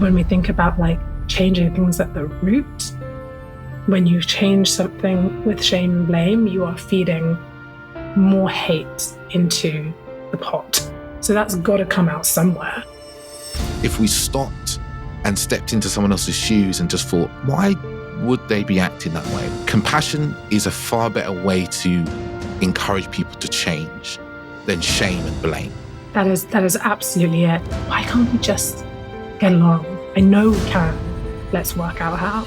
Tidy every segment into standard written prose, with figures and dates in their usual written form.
when we think about like changing things at the root, when you change something with shame and blame, you are feeding more hate into the pot. So that's got to come out somewhere. If we stopped and stepped into someone else's shoes and just thought, why would they be acting that way? Compassion is a far better way to encourage people to change than shame and blame. That is absolutely it. Why can't we just get along? I know we can. Let's work out how.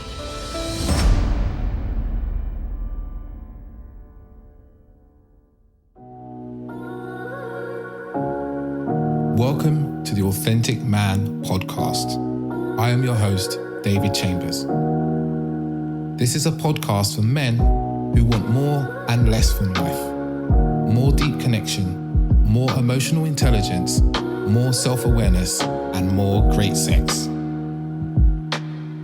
Welcome to the Authentic Man podcast. I am your host, David Chambers. This is a podcast for men who want more and less from life. More deep connection, more emotional intelligence, more self-awareness, and more great sex.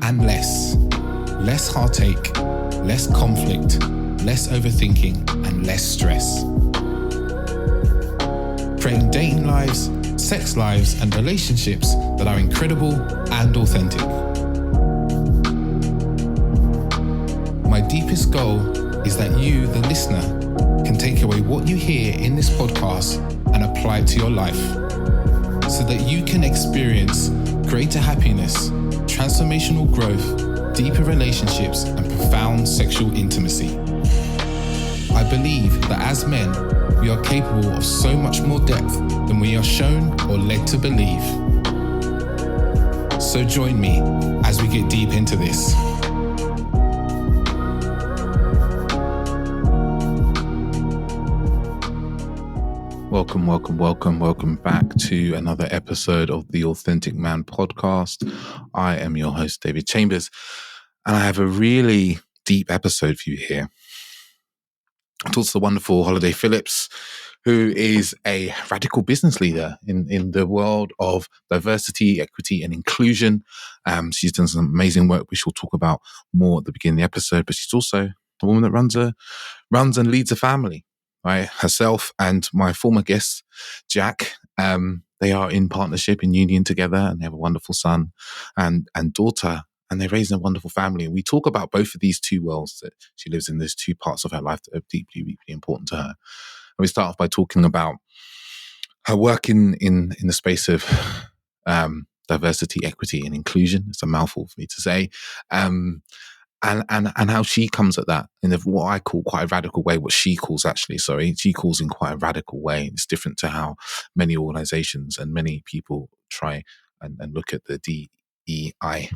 And less heartache, less conflict, less overthinking, and less stress. Creating dating lives, sex lives, and relationships that are incredible and authentic. My deepest goal is that you, the listener, can take away what you hear in this podcast and apply it to your life so that you can experience greater happiness, transformational growth, deeper relationships, and profound sexual intimacy. I believe that as men, we are capable of so much more depth than we are shown or led to believe. So join me as we get deep into this. Welcome back to another episode of the Authentic Man podcast. I am your host, David Chambers, and I have a really deep episode for you here. I talked to the wonderful Holiday Phillips, who is a radical business leader in the world of diversity, equity, and inclusion. She's done some amazing work, which we'll talk about more at the beginning of the episode, but she's also a woman that runs and leads a family. Right, herself and my former guest, Jack, they are in partnership, in union together, and they have a wonderful son and daughter, and they're raising a wonderful family. And we talk about both of these two worlds that she lives in, these two parts of her life that are deeply, deeply important to her. And we start off by talking about her work in the space of diversity, equity, and inclusion. It's a mouthful for me to say. And how she comes at that in what I call quite a radical way, she calls in quite a radical way. It's different to how many organizations and many people try and look at the DEI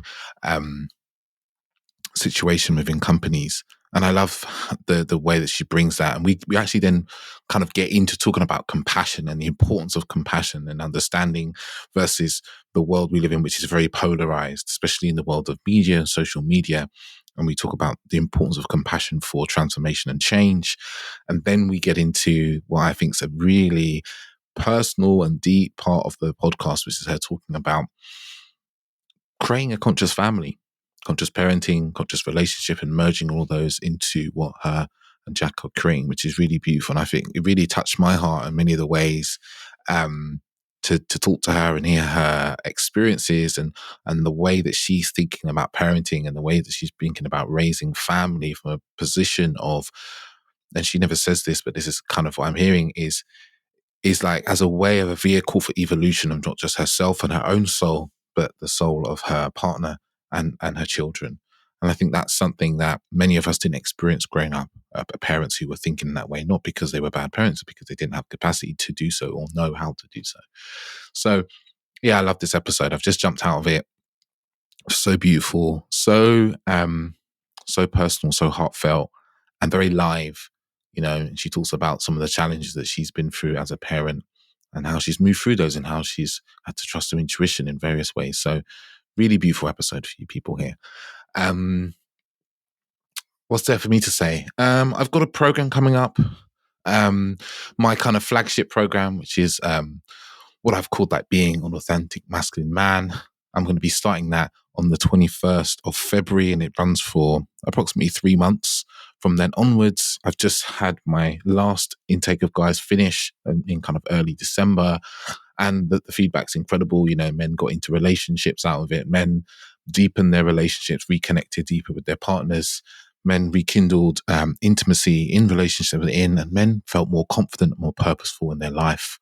situation within companies. And I love the way that she brings that. And we actually then kind of get into talking about compassion and the importance of compassion and understanding versus the world we live in, which is very polarized, especially in the world of media and social media. And we talk about the importance of compassion for transformation and change. And then we get into what I think is a really personal and deep part of the podcast, which is her talking about creating a conscious family, conscious parenting, conscious relationship, and merging all those into what her and Jack are creating, which is really beautiful. And I think it really touched my heart in many of the ways to talk to her and hear her experiences and the way that she's thinking about parenting and the way that she's thinking about raising family from a position of, and she never says this, but this is kind of what I'm hearing, is like as a way of a vehicle for evolution of not just herself and her own soul, but the soul of her partner and her children. And I think that's something that many of us didn't experience growing up, parents who were thinking that way, not because they were bad parents, but because they didn't have capacity to do so or know how to do so. So, yeah, I love this episode. I've just jumped out of it. So beautiful, so personal, so heartfelt, and very live. You know, she talks about some of the challenges that she's been through as a parent and how she's moved through those and how she's had to trust her intuition in various ways. So, really beautiful episode for you people here. What's there for me to say? I've got a program coming up, my kind of flagship program, which is what I've called like being an authentic masculine man. I'm going to be starting that on the 21st of February, and it runs for approximately 3 months. From then onwards, I've just had my last intake of guys finish in kind of early December. And the feedback's incredible. You know, men got into relationships out of it. Men deepened their relationships, reconnected deeper with their partners. Men rekindled intimacy in relationships and men felt more confident, more purposeful in their life.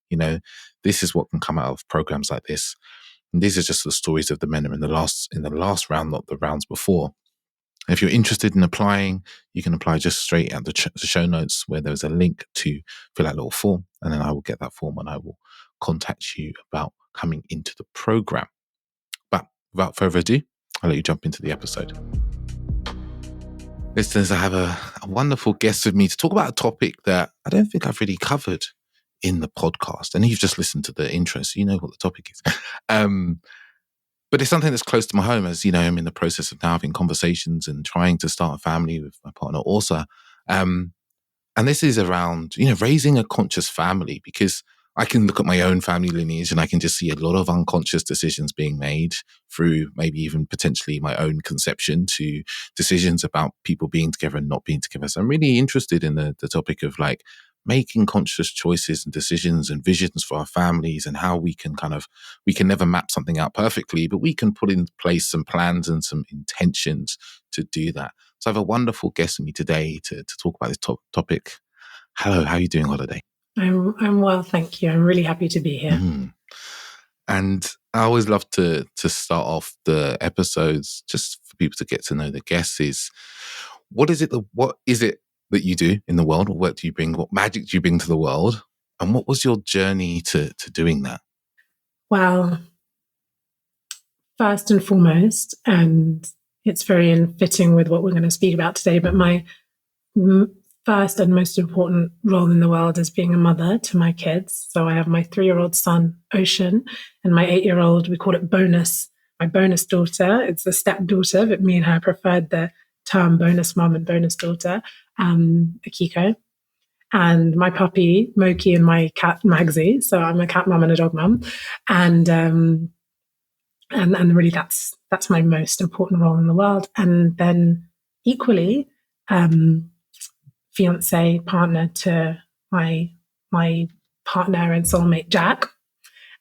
You know, this is what can come out of programs like this. And these are just the stories of the men in the last round, not the rounds before. If you're interested in applying, you can apply just straight at the show notes, where there's a link to fill out a little form, and then I will get that form and I will contact you about coming into the program. But without further ado, I'll let you jump into the episode. Listeners, I have a wonderful guest with me to talk about a topic that I don't think I've really covered in the podcast. And you've just listened to the intro, so you know what the topic is. But it's something that's close to my home, as you know, I'm in the process of now having conversations and trying to start a family with my partner, Orsa. And this is around, you know, raising a conscious family, because I can look at my own family lineage and I can just see a lot of unconscious decisions being made through maybe even potentially my own conception to decisions about people being together and not being together. So I'm really interested in the topic of like making conscious choices and decisions and visions for our families, and how we can never map something out perfectly, but we can put in place some plans and some intentions to do that. So I have a wonderful guest with me today to talk about this topic. Hello, how are you doing, Holiday? I'm well, thank you. I'm really happy to be here. And I always love to start off the episodes just for people to get to know the guests. Is what is it that you do in the world? What do you bring? What magic do you bring to the world? And what was your journey to doing that? Well, first and foremost, and it's very in fitting with what we're going to speak about today, but my first and most important role in the world is being a mother to my kids. So I have my 3-year-old son, Ocean, and my 8-year-old, we call it Bonus, my bonus daughter. It's a stepdaughter, but me and her preferred the term bonus mom and bonus daughter, Akiko. And my puppy, Moki, and my cat, Magsy. So I'm a cat mom and a dog mom. And really that's my most important role in the world. And then equally, fiance, partner to my partner and soulmate Jack,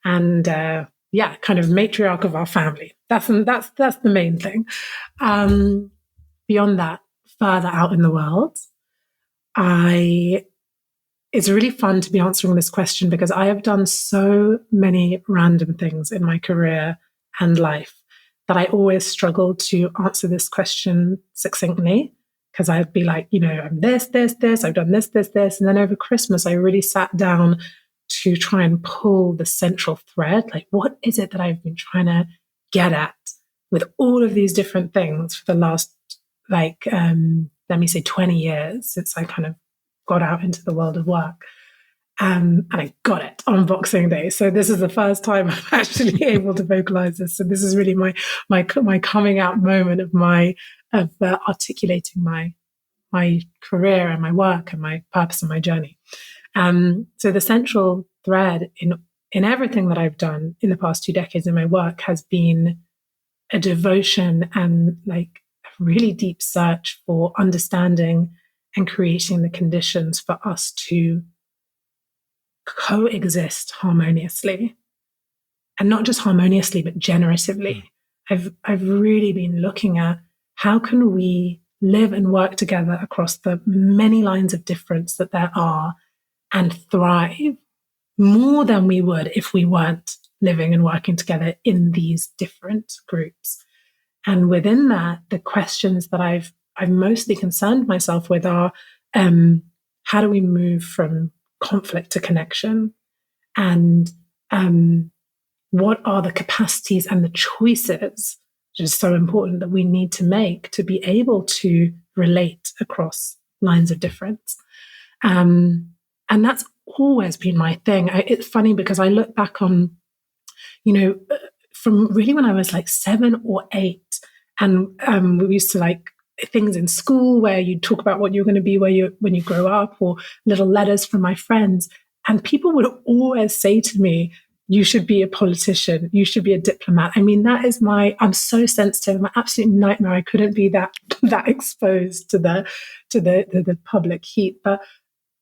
and kind of matriarch of our family. That's the main thing. Beyond that, further out in the world, it's really fun to be answering this question, because I have done so many random things in my career and life that I always struggle to answer this question succinctly. Because I'd be like, you know, I'm this, I've done this. And then over Christmas, I really sat down to try and pull the central thread. Like, what is it that I've been trying to get at with all of these different things for the last, 20 years since I kind of got out into the world of work. And I got it on Boxing Day. So this is the first time I'm actually able to vocalize this. So this is really my coming out moment of articulating my career and my work and my purpose and my journey. So the central thread in everything that I've done in the past 2 decades in my work has been a devotion and like a really deep search for understanding and creating the conditions for us to coexist harmoniously, and not just harmoniously, but generatively. I've really been looking at how can we live and work together across the many lines of difference that there are, and thrive more than we would if we weren't living and working together in these different groups. And within that, the questions that I've mostly concerned myself with are, how do we move from conflict to connection? And what are the capacities and the choices, which is so important, that we need to make to be able to relate across lines of difference? And that's always been my thing. It's funny because I look back on, from really when I was like 7 or 8, and we used to like things in school where you talk about what you're going to be when you grow up, or little letters from my friends. And people would always say to me, you should be a politician, you should be a diplomat. I mean, that is I'm so sensitive, my absolute nightmare. I couldn't be that exposed to the public heat. But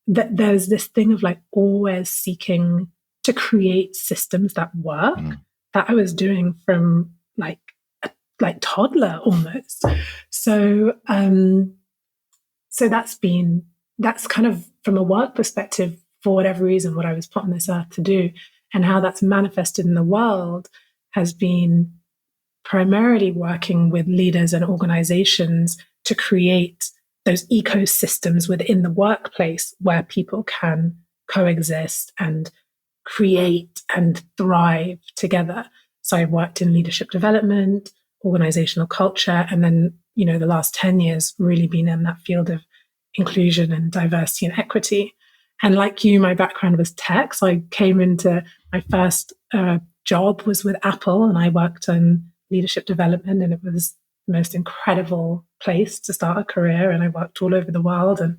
there's this thing of like always seeking to create systems that work that I was doing from like toddler almost. So that's kind of, from a work perspective, for whatever reason, what I was put on this earth to do, and how that's manifested in the world has been primarily working with leaders and organizations to create those ecosystems within the workplace where people can coexist and create and thrive together. So I've worked in leadership development, organizational culture, and then, the last 10 years really been in that field of inclusion and diversity and equity. And like you, my background was tech. So I came into my first job was with Apple, and I worked on leadership development, and it was the most incredible place to start a career. And I worked all over the world. And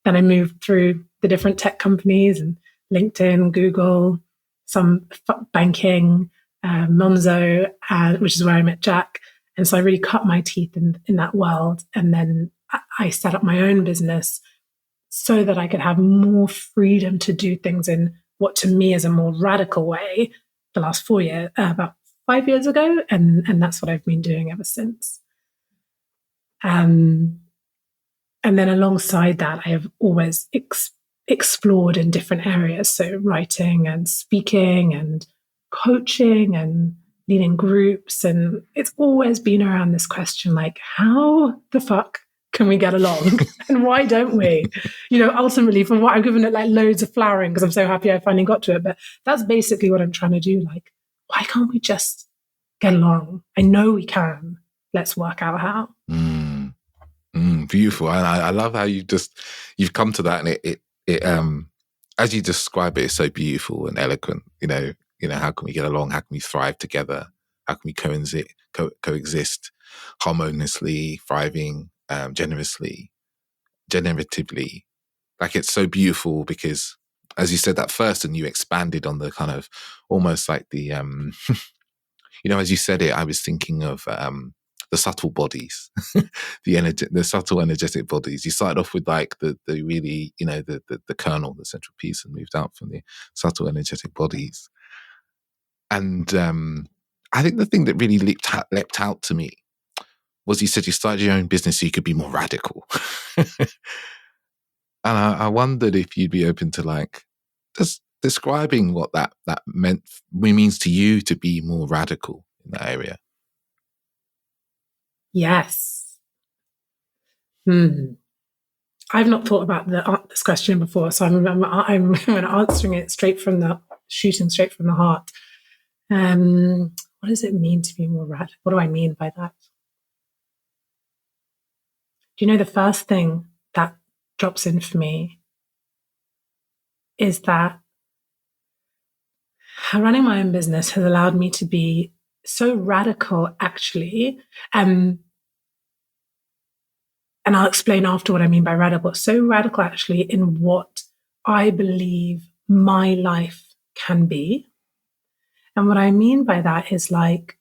then I moved through the different tech companies and LinkedIn, Google, some banking, Monzo, which is where I met Jack. And so I really cut my teeth in that world. And then I set up my own business so that I could have more freedom to do things in what to me is a more radical way the last 4 years, about 5 years ago. And that's what I've been doing ever since. And then alongside that, I have always explored in different areas. So writing and speaking and coaching and leading groups. And it's always been around this question, like, how the fuck can we get along? And why don't we? Ultimately, from what I've given it like loads of flowering because I'm so happy I finally got to it. But that's basically what I'm trying to do. Like, why can't we just get along? I know we can. Let's work out how. Beautiful. I love how you've come to that, and it as you describe it, it's so beautiful and eloquent. How can we get along? How can we thrive together? How can we coexist harmoniously, thriving, generatively? Like, it's so beautiful because, as you said that first, and you expanded on the kind of almost like the as you said it, I was thinking of the subtle bodies, the subtle energetic bodies. You started off with like the really, the kernel, the central piece, and moved out from the subtle energetic bodies. And I think the thing that really leapt out to me was you said you started your own business so you could be more radical. And I wondered if you'd be open to like just describing what that means to you to be more radical in that area. Yes. I've not thought about this question before, so I'm answering it shooting straight from the heart. What does it mean to be more radical? What do I mean by that? Do you know the first thing that drops in for me is that running my own business has allowed me to be so radical, actually. And I'll explain after what I mean by radical. So radical, actually, in what I believe my life can be. And what I mean by that is like,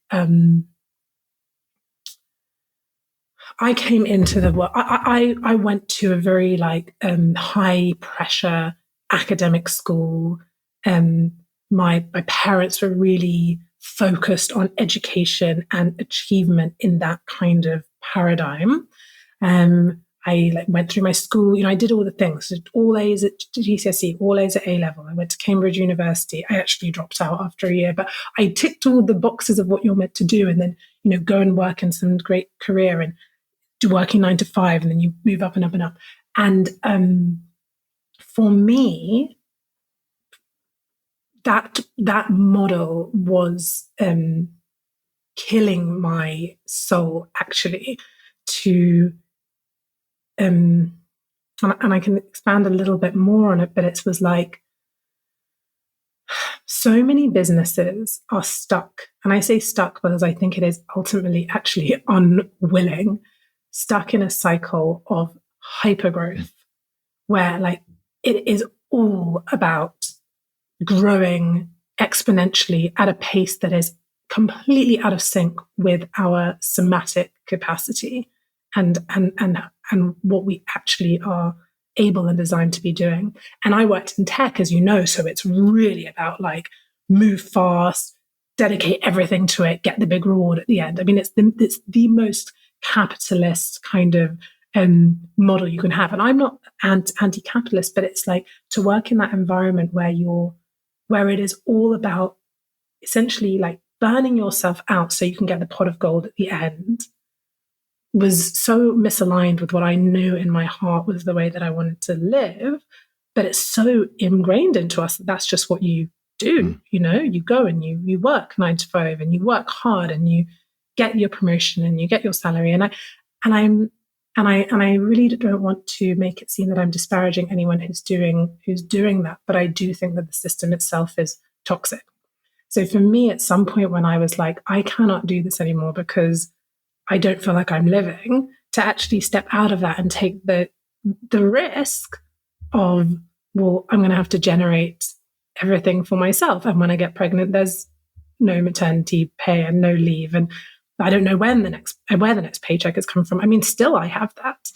I came into the world. I went to a very like high pressure academic school. My parents were really focused on education and achievement in that kind of paradigm. I went through my school. I did all the things. All A's at GCSE, all A's at A level. I went to Cambridge University. I actually dropped out after a year, but I ticked all the boxes of what you're meant to do, and then go and work in some great career and do working 9 to 5, and then you move up and up and up. And for me, that model was killing my soul, actually. And I can expand a little bit more on it, but it was like so many businesses are stuck. And I say stuck because I think it is ultimately actually unwilling, stuck in a cycle of hypergrowth where like it is all about growing exponentially at a pace that is completely out of sync with our somatic capacity and what we actually are able and designed to be doing. And I worked in tech, as you know, so it's really about like move fast, dedicate everything to it, get the big reward at the end. I mean, it's the most capitalist kind of model you can have. And I'm not anti-capitalist, but it's like to work in that environment where it is all about essentially like burning yourself out so you can get the pot of gold at the end was so misaligned with what I knew in my heart was the way that I wanted to live. But it's so ingrained into us that that's just what you do. You know, you go and you work 9 to 5 and you work hard and you get your promotion and you get your salary. And I really don't want to make it seem that I'm disparaging anyone who's doing that. But I do think that the system itself is toxic. So for me, at some point when I was like, I cannot do this anymore because I don't feel like I'm living, to actually step out of that and take the risk of, well, I'm going to have to generate everything for myself. And when I get pregnant, there's no maternity pay and no leave. And I don't know where the next paycheck has come from. I mean, still I have that.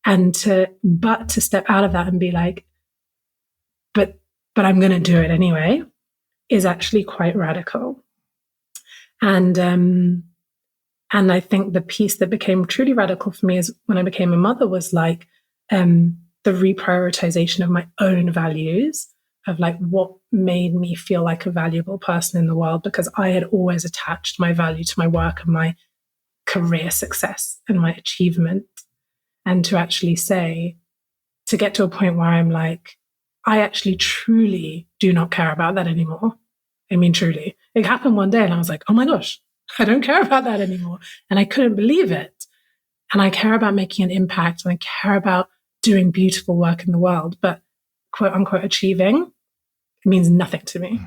And to step out of that and be like, but I'm going to do it anyway, is actually quite radical. And I think the piece that became truly radical for me is when I became a mother was like the reprioritization of my own values, of like what made me feel like a valuable person in the world, because I had always attached my value to my work and my career success and my achievement. And to actually to get to a point where I'm like, I actually truly do not care about that anymore. I mean, truly. It happened one day and I was like, oh my gosh, I don't care about that anymore. And I couldn't believe it. And I care about making an impact and I care about doing beautiful work in the world, but quote unquote achieving means nothing to me.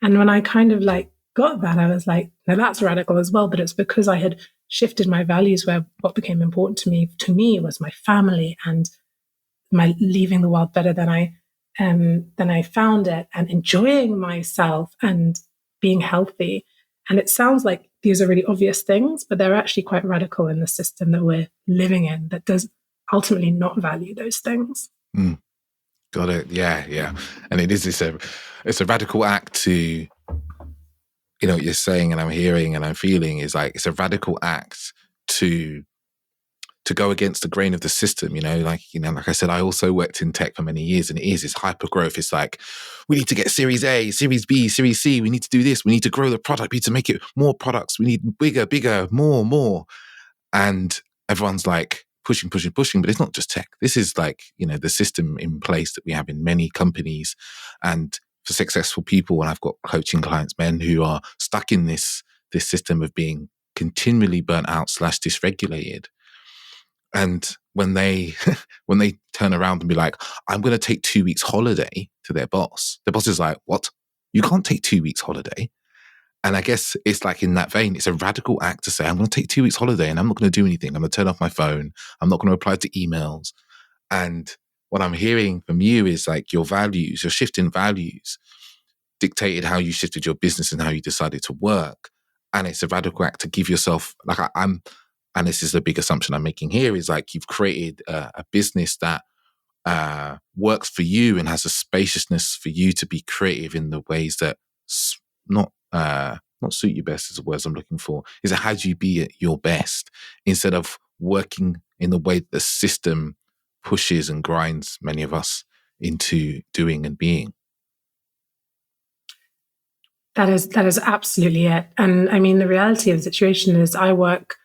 And when I kind of like got that, I was like, now that's radical as well, but it's because I had shifted my values where what became important to me was my family and my leaving the world better than I found it, and enjoying myself and being healthy. And it sounds like these are really obvious things, but they're actually quite radical in the system that we're living in that does ultimately not value those things. Got it. Yeah. And it's a radical act to, you know, what you're saying and I'm hearing and I'm feeling is like, it's a radical act to go against the grain of the system, like I said, I also worked in tech for many years and it's hyper growth. It's like, we need to get Series A, Series B, Series C. We need to do this. We need to grow the product. We need to make it more products. We need bigger, more. And everyone's like pushing, but it's not just tech. This is like, the system in place that we have in many companies and for successful people. And I've got coaching clients, men who are stuck in this system of being continually burnt out / dysregulated. And when they turn around and be like, I'm going to take 2 weeks holiday to their boss, the boss is like, what? You can't take 2 weeks holiday. And I guess it's like in that vein, it's a radical act to say, I'm going to take 2 weeks holiday and I'm not going to do anything. I'm going to turn off my phone. I'm not going to reply to emails. And what I'm hearing from you is like your shift in values dictated how you shifted your business and how you decided to work. And it's a radical act to give yourself, like and this is a big assumption I'm making here, is like you've created a business that works for you and has a spaciousness for you to be creative in the ways that not suit you best is the words I'm looking for. Is how do you be at your best instead of working in the way that the system pushes and grinds many of us into doing and being. That is absolutely it. And I mean, the reality of the situation is I work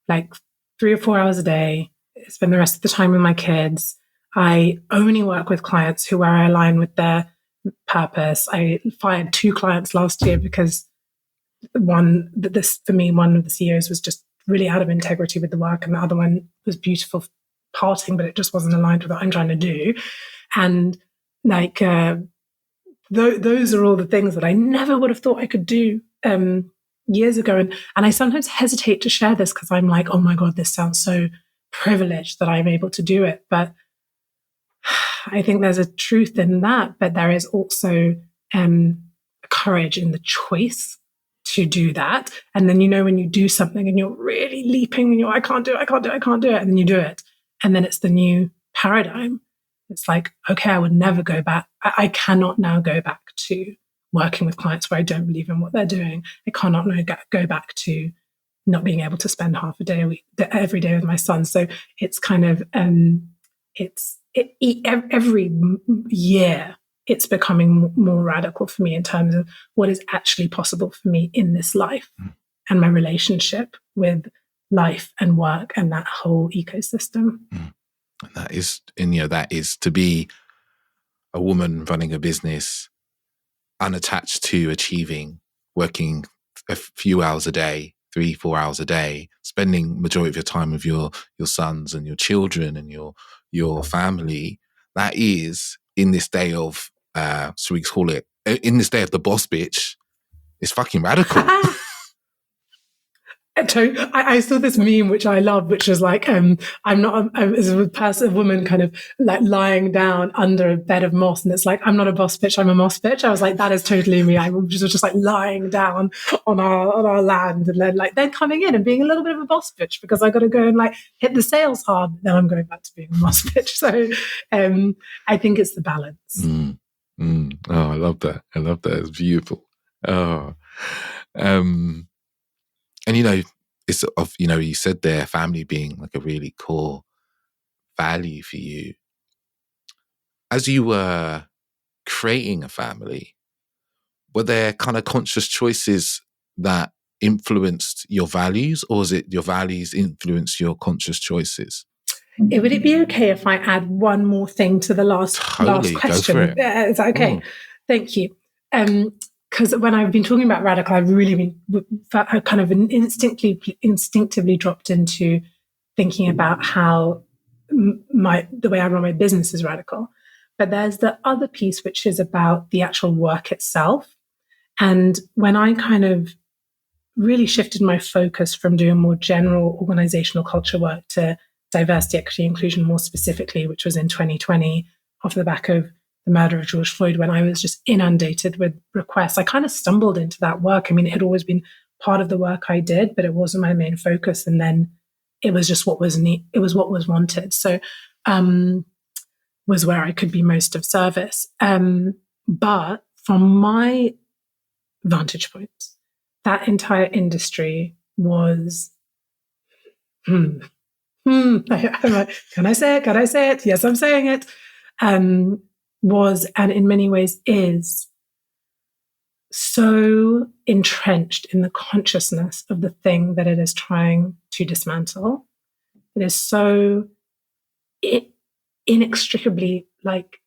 like 3 or 4 hours a day, spend the rest of the time with my kids. I only work with clients who where I align with their purpose. I fired 2 clients last year because one of the CEOs was just really out of integrity with the work, and the other one was beautiful parting, but it just wasn't aligned with what I'm trying to do. And like those are all the things that I never would have thought I could do years ago. And I sometimes hesitate to share this because I'm like, oh my God, this sounds so privileged that I'm able to do it. But I think there's a truth in that, but there is also courage in the choice to do that. And then, when you do something and you're really leaping and I can't do it. And then you do it. And then it's the new paradigm. It's like, okay, I would never go back. I cannot now go back to working with clients where I don't believe in what they're doing. I cannot now go back to not being able to spend half a day a week, every day with my son. So it's kind of, every year it's becoming more radical for me in terms of what is actually possible for me in this life and my relationship with life and work and that whole ecosystem. And that is to be a woman running a business, unattached to achieving, working a few hours a day, 3-4 hours a day, spending majority of your time with your sons and your children and your family. That is, in this day of, so we call it, in this day of the boss bitch, it's fucking radical. I saw this meme which I love, which is like, I'm not as a woman kind of like lying down under a bed of moss, and it's like, I'm not a boss bitch, I'm a moss bitch. I was like, that is totally me. I was just like lying down on our land, and then coming in and being a little bit of a boss bitch because I got to go and like hit the sales hard. Then I'm going back to being a moss bitch. So I think it's the balance. Oh, I love that. It's beautiful. Oh, and it's you said there, family being like a really core value for you. As you were creating a family, were there kind of conscious choices that influenced your values, or is it your values influence your conscious choices? Would it be okay if I add one more thing to the last question? Go for it. Is that okay? Oh. Thank you. Because when I've been talking about radical, I've really been kind of instinctively dropped into thinking about how the way I run my business is radical. But there's the other piece, which is about the actual work itself. And when I kind of really shifted my focus from doing more general organizational culture work to diversity, equity, inclusion more specifically, which was in 2020, off the back of the murder of George Floyd, when I was just inundated with requests, I kind of stumbled into that work. I mean, it had always been part of the work I did, but it wasn't my main focus. And then it was just what was it was what was wanted. So was where I could be most of service. But from my vantage point, that entire industry was, can I say it? Can I say it? Yes, I'm saying it. Was, and in many ways is, so entrenched in the consciousness of the thing that it is trying to dismantle. It is so inextricably like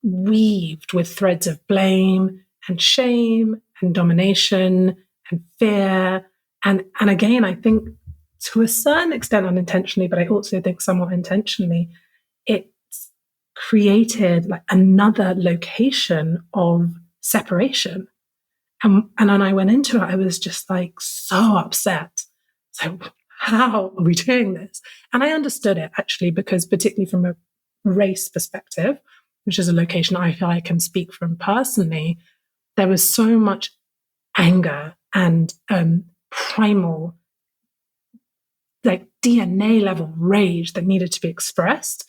weaved with threads of blame and shame and domination and fear. And again, I think to a certain extent unintentionally, but I also think somewhat intentionally, it's created like another location of separation. And when I went into it, I was just like so upset. So how are we doing this? And I understood it actually, because particularly from a race perspective, which is a location I feel I can speak from personally, there was so much anger and primal, like DNA level rage that needed to be expressed.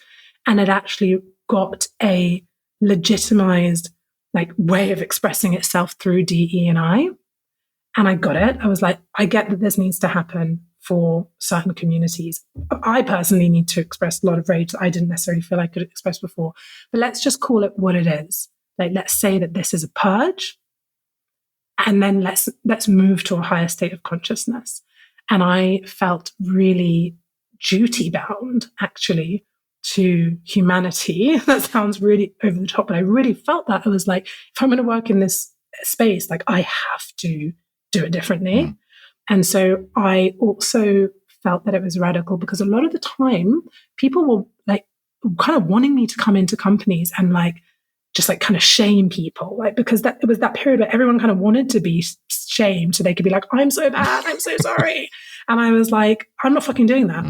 And it actually got a legitimized like way of expressing itself through DE&I. And I got it. I was like, I get that this needs to happen for certain communities. I personally need to express a lot of rage that I didn't necessarily feel I could express before. But let's just call it what it is. Like, let's say that this is a purge. And then let's move to a higher state of consciousness. And I felt really duty bound, actually, to humanity. That sounds really over the top, but I really felt that. I was like, if I'm going to work in this space, like I have to do it differently. And so I also felt that it was radical because a lot of the time people were like kind of wanting me to come into companies and like just like kind of shame people, like, because it was that period where everyone kind of wanted to be shamed so they could be like, I'm so bad, I'm so sorry. And I was like, I'm not fucking doing that.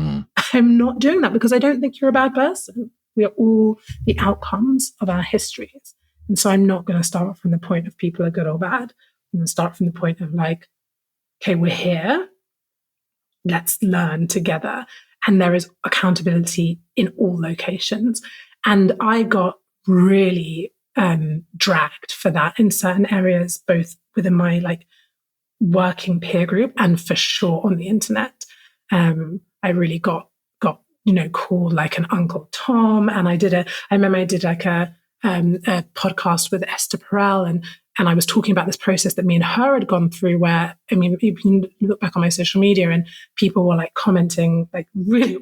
I'm not doing that because I don't think you're a bad person. We are all the outcomes of our histories. And so I'm not going to start from the point of people are good or bad. I'm going to start from the point of like, okay, we're here. Let's learn together. And there is accountability in all locations. And I got really dragged for that in certain areas, both within my like working peer group and for sure on the internet. I really got called like an Uncle Tom, and I remember I did like a podcast with Esther Perel, and I was talking about this process that me and her had gone through, where, I mean, you can look back on my social media and people were like commenting like really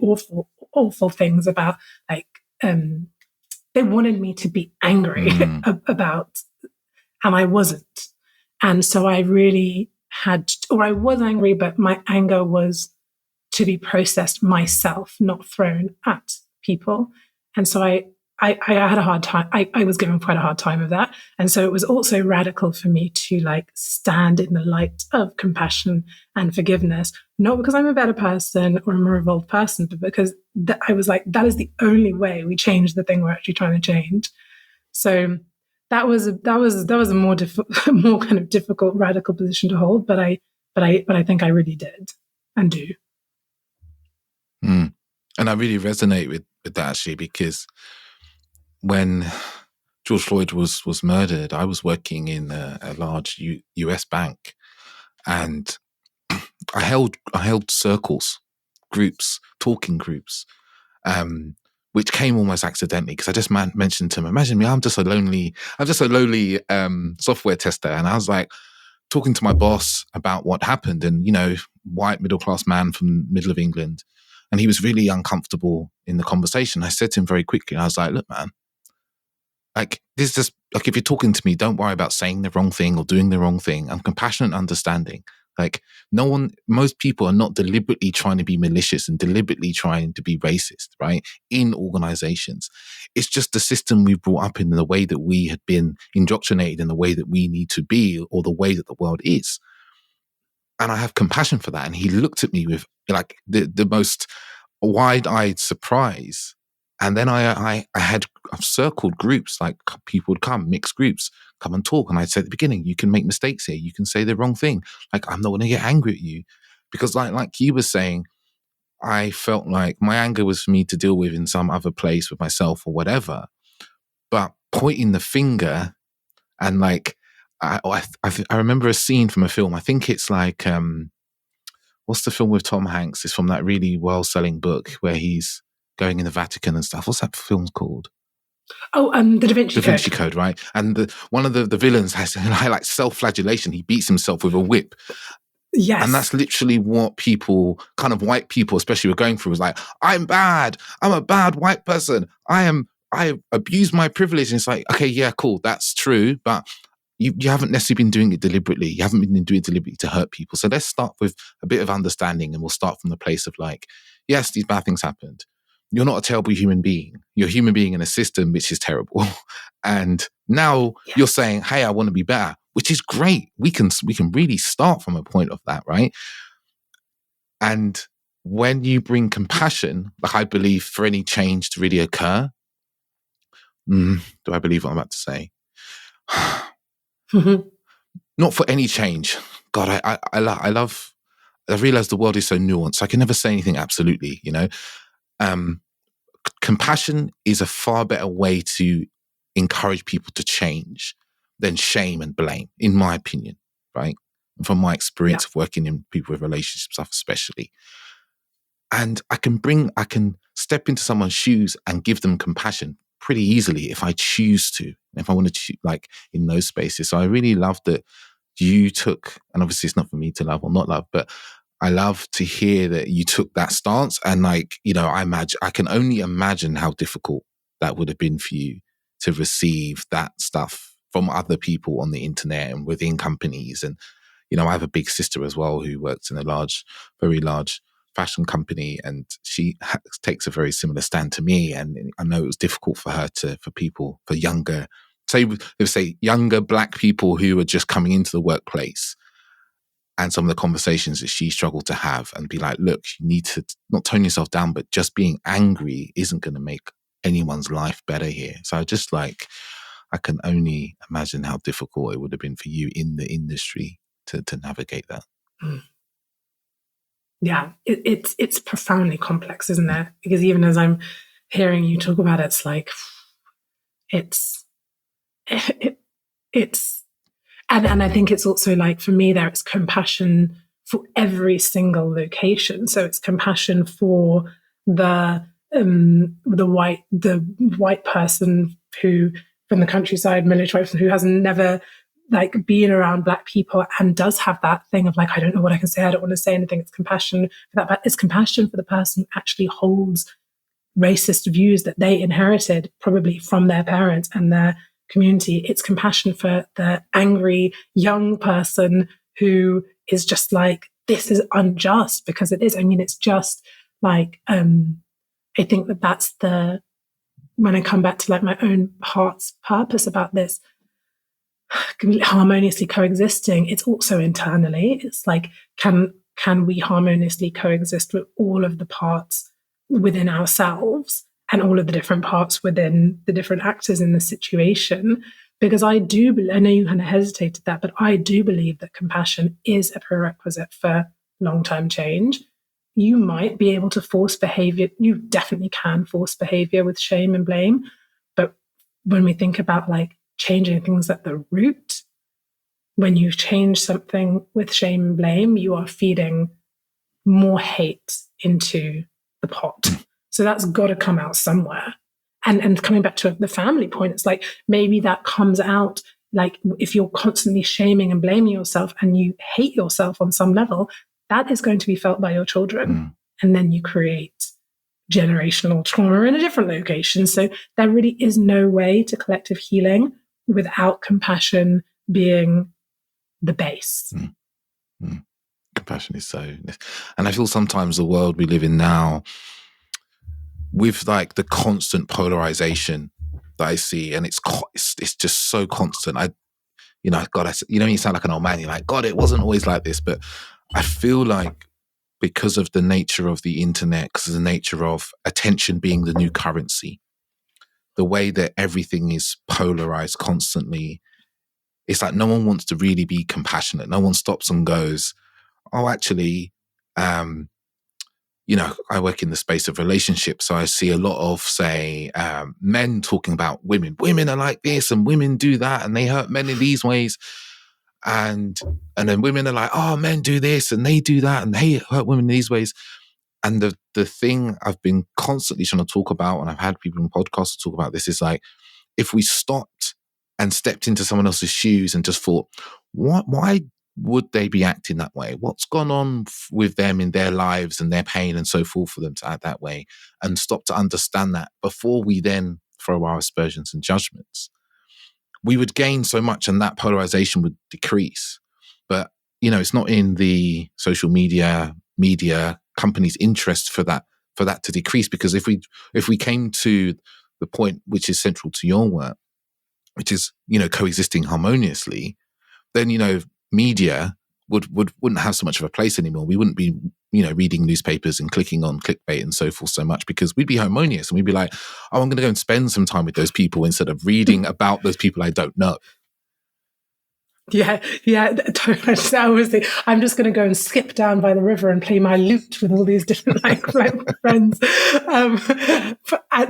awful things about like, they wanted me to be angry about, and I wasn't. And so I really I was angry, but my anger was to be processed myself, not thrown at people. And so I had a hard time. I was given quite a hard time of that. And so it was also radical for me to like stand in the light of compassion and forgiveness, not because I'm a better person or a more evolved person, but because I was like, that is the only way we change the thing we're actually trying to change. So that was a more kind of difficult, radical position to hold. But I think I really did and do. And I really resonate with that, actually, because when George Floyd was murdered, I was working in a large US bank, and I held circles, groups, talking groups, which came almost accidentally, because I just mentioned to him, imagine me, I'm just a lowly software tester, and I was like talking to my boss about what happened, and white middle class man from the middle of England. And he was really uncomfortable in the conversation. I said to him very quickly, I was like, look, man, like, this is just, like, if you're talking to me, don't worry about saying the wrong thing or doing the wrong thing. I'm compassionate and understanding. Like, most people are not deliberately trying to be malicious and deliberately trying to be racist, right? In organizations. It's just the system we've brought up in, the way that we had been indoctrinated in the way that we need to be, or the way that the world is. And I have compassion for that. And he looked at me with like the most wide-eyed surprise. And then I've circled groups, like people would come, mixed groups, come and talk. And I'd say at the beginning, you can make mistakes here. You can say the wrong thing. Like, I'm not going to get angry at you. Because like you were saying, I felt like my anger was for me to deal with in some other place with myself or whatever. But pointing the finger and like, I remember a scene from a film. I think it's like, what's the film with Tom Hanks? It's from that really well-selling book where he's going in the Vatican and stuff. What's that film called? Oh, the Da Vinci Code. Da Vinci Code, right? And one of the villains has like self-flagellation. He beats himself with a whip. Yes. And that's literally what people, kind of white people especially, were going through. Was like, I'm bad. I'm a bad white person. I abuse my privilege. And it's like, okay, yeah, cool. That's true. But you haven't necessarily been doing it deliberately. You haven't been doing it deliberately to hurt people. So let's start with a bit of understanding, and we'll start from the place of like, yes, these bad things happened. You're not a terrible human being. You're a human being in a system which is terrible. And now you're saying, hey, I want to be better, which is great. We can really start from a point of that, right? And when you bring compassion, like I believe for any change to really occur, do I believe what I'm about to say? Not for any change. God, I realize the world is so nuanced. I can never say anything absolutely, Compassion is a far better way to encourage people to change than shame and blame, in my opinion, right? And from my experience of working in people with relationship stuff, especially. And I can step into someone's shoes and give them compassion pretty easily if I choose to, if I want to, like, in those spaces. So I really love that you took, and obviously it's not for me to love or not love, but I love to hear that you took that stance. And like, I can only imagine how difficult that would have been for you to receive that stuff from other people on the internet and within companies. And, I have a big sister as well who works in a very large fashion company, and she takes a very similar stand to me. And I know it was difficult for her for younger, they would say younger Black people who are just coming into the workplace, and some of the conversations that she struggled to have, and be like, look, you need to not tone yourself down, but just being angry isn't going to make anyone's life better here. So I can only imagine how difficult it would have been for you in the industry to navigate that. Yeah, it's profoundly complex, isn't it? Because even as I'm hearing you talk about it, it's like, it's and I think it's also like, for me, there it's compassion for every single location. So it's compassion for the white person who, from the countryside, military person who has never like been around Black people and does have that thing of like, I don't know what I can say, I don't want to say anything. It's compassion for that, but it's compassion for the person who actually holds racist views that they inherited probably from their parents and their community. It's compassion for the angry young person who is just like, this is unjust, because it is. I mean, it's just like, I think that that's when I come back to like my own heart's purpose about this, harmoniously coexisting, it's also internally. It's like, can we harmoniously coexist with all of the parts within ourselves and all of the different parts within the different actors in the situation? Because I know you kind of hesitated that, but I do believe that compassion is a prerequisite for long-term change. You might be able to force behavior. You definitely can force behavior with shame and blame. But when we think about like changing things at the root, when you change something with shame and blame, you are feeding more hate into the pot. So that's got to come out somewhere. And coming back to the family point, it's like, maybe that comes out, like if you're constantly shaming and blaming yourself and you hate yourself on some level, that is going to be felt by your children. And then you create generational trauma in a different location. So there really is no way to collective healing without compassion being the base. Compassion is so, and I feel sometimes the world we live in now, with like the constant polarization that I see, and it's just so constant. You sound like an old man. You're like, God, it wasn't always like this. But I feel like because of the nature of the internet, because of the nature of attention being the new currency, the way that everything is polarized constantly, it's like no one wants to really be compassionate. No one stops and goes, oh, actually, I work in the space of relationships, so I see a lot of, say, men talking about women. Women are like this, and women do that, and they hurt men in these ways. And then women are like, oh, men do this, and they do that, and they hurt women in these ways. And the thing I've been constantly trying to talk about, and I've had people on podcasts talk about this, is like, if we stopped and stepped into someone else's shoes and just thought, why would they be acting that way? What's gone on with them in their lives and their pain and so forth for them to act that way? And stop to understand that before we then throw our aspersions and judgments, we would gain so much, and that polarization would decrease. But, it's not in the social media companies' interest for that to decrease, because if we came to the point which is central to your work, which is, coexisting harmoniously, then, media wouldn't have so much of a place anymore. We wouldn't be, reading newspapers and clicking on clickbait and so forth so much, because we'd be harmonious and we'd be like, oh, I'm going to go and spend some time with those people instead of reading about those people I don't know. Yeah, totally. I'm just going to go and skip down by the river and play my lute with all these different friends.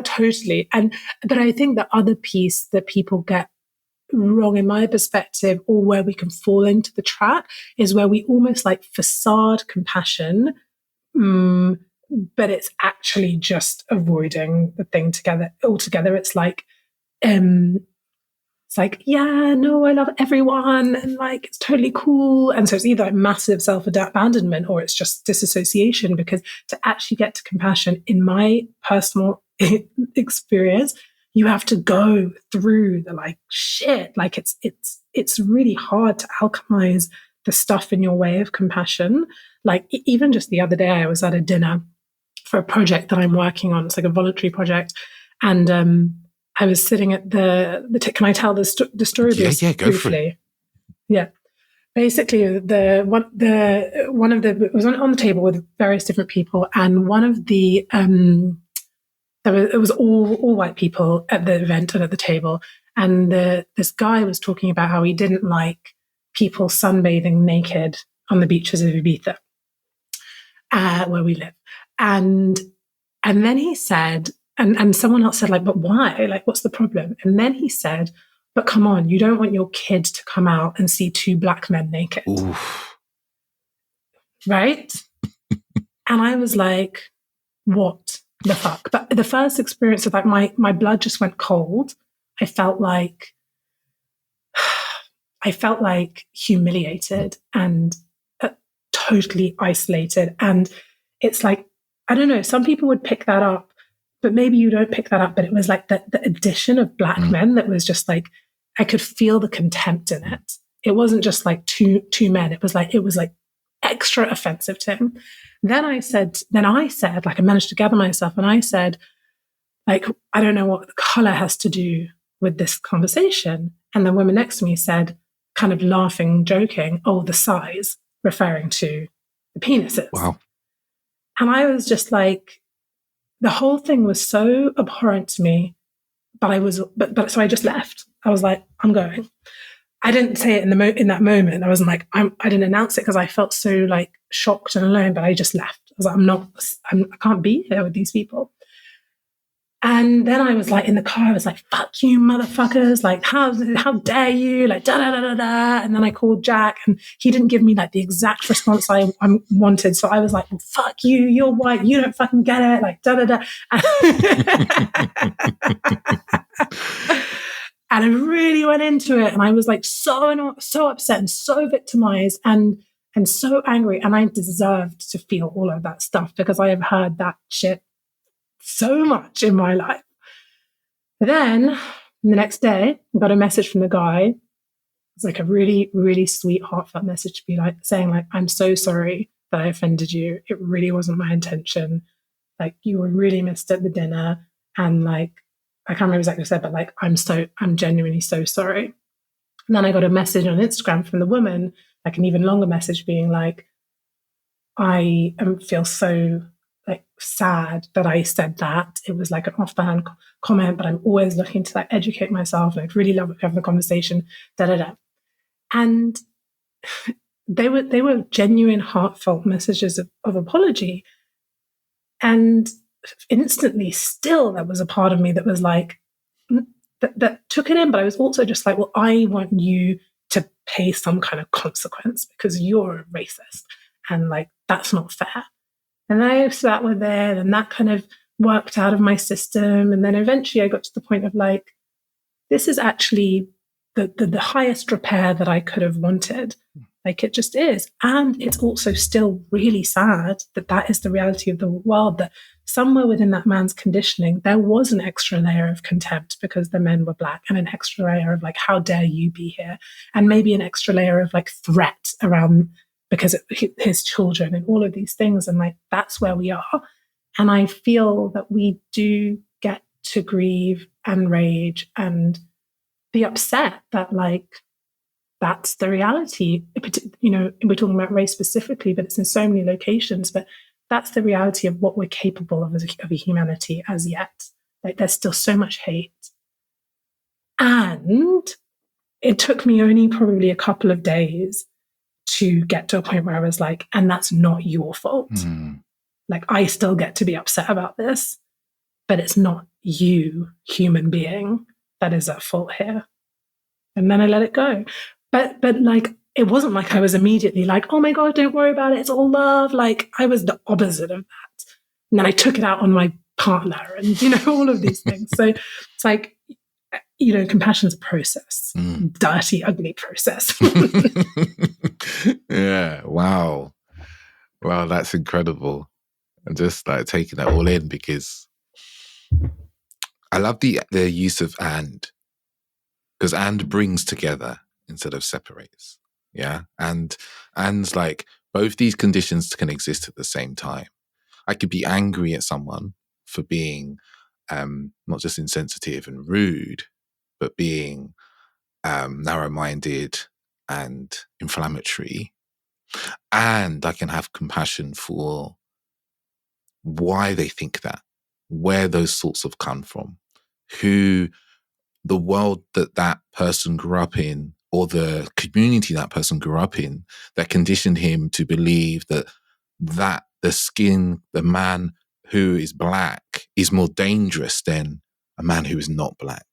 Totally. But I think the other piece that people get wrong, in my perspective, or where we can fall into the trap, is where we almost like facade compassion, but it's actually just avoiding the thing altogether. It's like, yeah, no, I love everyone, and like it's totally cool. And so it's either like massive self-abandonment or it's just disassociation, because to actually get to compassion, in my personal experience, you have to go through the like shit. Like it's really hard to alchemize the stuff in your way of compassion. Like even just the other day, I was at a dinner for a project that I'm working on. It's like a voluntary project, and I was sitting at can I tell the story? Yeah, go for it. Yeah. Basically, it was on the table with various different people, and one of the it was all white people at the event and at the table, and this guy was talking about how he didn't like people sunbathing naked on the beaches of Ibiza, where we live, and then he said, and someone else said, like, but why? Like, what's the problem? And then he said, but come on, you don't want your kid to come out and see two black men naked. Oof. Right? And I was like, what the fuck? But the first experience of like my blood just went cold. I felt like humiliated and totally isolated. And it's like, I don't know, some people would pick that up, but maybe you don't pick that up. But it was like the addition of black men that was just like, I could feel the contempt in it. It wasn't just like two men. It was like extra offensive to him. Then I said, like, I managed to gather myself and I said, like, I don't know what the color has to do with this conversation. And the woman next to me said, kind of laughing, joking, oh, the size, referring to the penises. Wow. And I was just like, the whole thing was so abhorrent to me, but so I just left. I was like, I'm going. I didn't say it in that moment. I wasn't like, I didn't announce it because I felt so like shocked and alone, but I just left. I was like, I can't be here with these people. And then I was like in the car, I was like, fuck you motherfuckers. Like, how dare you? Like, da, da, da, da, da. And then I called Jack and he didn't give me like the exact response I wanted. So I was like, well, fuck you. You're white. You don't fucking get it. Like, da, da, da. And I really went into it. And I was like so upset and so victimized and so angry. And I deserved to feel all of that stuff because I have heard that shit so much in my life. But then the next day, I got a message from the guy. It's like a really, really sweet, heartfelt message to be like saying, like, I'm so sorry that I offended you. It really wasn't my intention. Like, you were really missed at the dinner. And like, I can't remember exactly what I said, but like, I'm genuinely so sorry. And then I got a message on Instagram from the woman, like an even longer message being like, I feel so like sad that I said that. It was like an off the hand comment, but I'm always looking to like educate myself. Like, really love having the conversation, da da da. And they were genuine, heartfelt messages of apology. And instantly, still, there was a part of me that was like, that took it in. But I was also just like, well, I want you to pay some kind of consequence because you're a racist, and like that's not fair. And I sat with it, and that kind of worked out of my system. And then eventually I got to the point of like, this is actually the highest repair that I could have wanted. Like, it just is. And it's also still really sad that is the reality of the world, that somewhere within that man's conditioning, there was an extra layer of contempt because the men were black, and an extra layer of like, how dare you be here? And maybe an extra layer of like threat around because of his children and all of these things. And like, that's where we are. And I feel that we do get to grieve and rage and be upset that like, that's the reality. You know, we're talking about race specifically, but it's in so many locations, but that's the reality of what we're capable of as a humanity as yet. Like, there's still so much hate. And it took me only probably a couple of days to get to a point where I was like, and that's not your fault. Like, I still get to be upset about this, but it's not you, human being, that is at fault here. And then I let it go. But like, it wasn't like I was immediately like, oh my God, don't worry about it, it's all love. Like, I was the opposite of that. And then I took it out on my partner and, you know, all of these things. So it's like, you know, compassion's a process, dirty, ugly process. Yeah. Wow. Wow. That's incredible. And just like taking that all in, because I love the use of and, because and brings together instead of separates. Yeah. And like, both these conditions can exist at the same time. I could be angry at someone for being not just insensitive and rude, but being narrow-minded and inflammatory. And I can have compassion for why they think that, where those thoughts have come from, who the world that person grew up in, or the community that person grew up in, that conditioned him to believe that the man who is black is more dangerous than a man who is not black,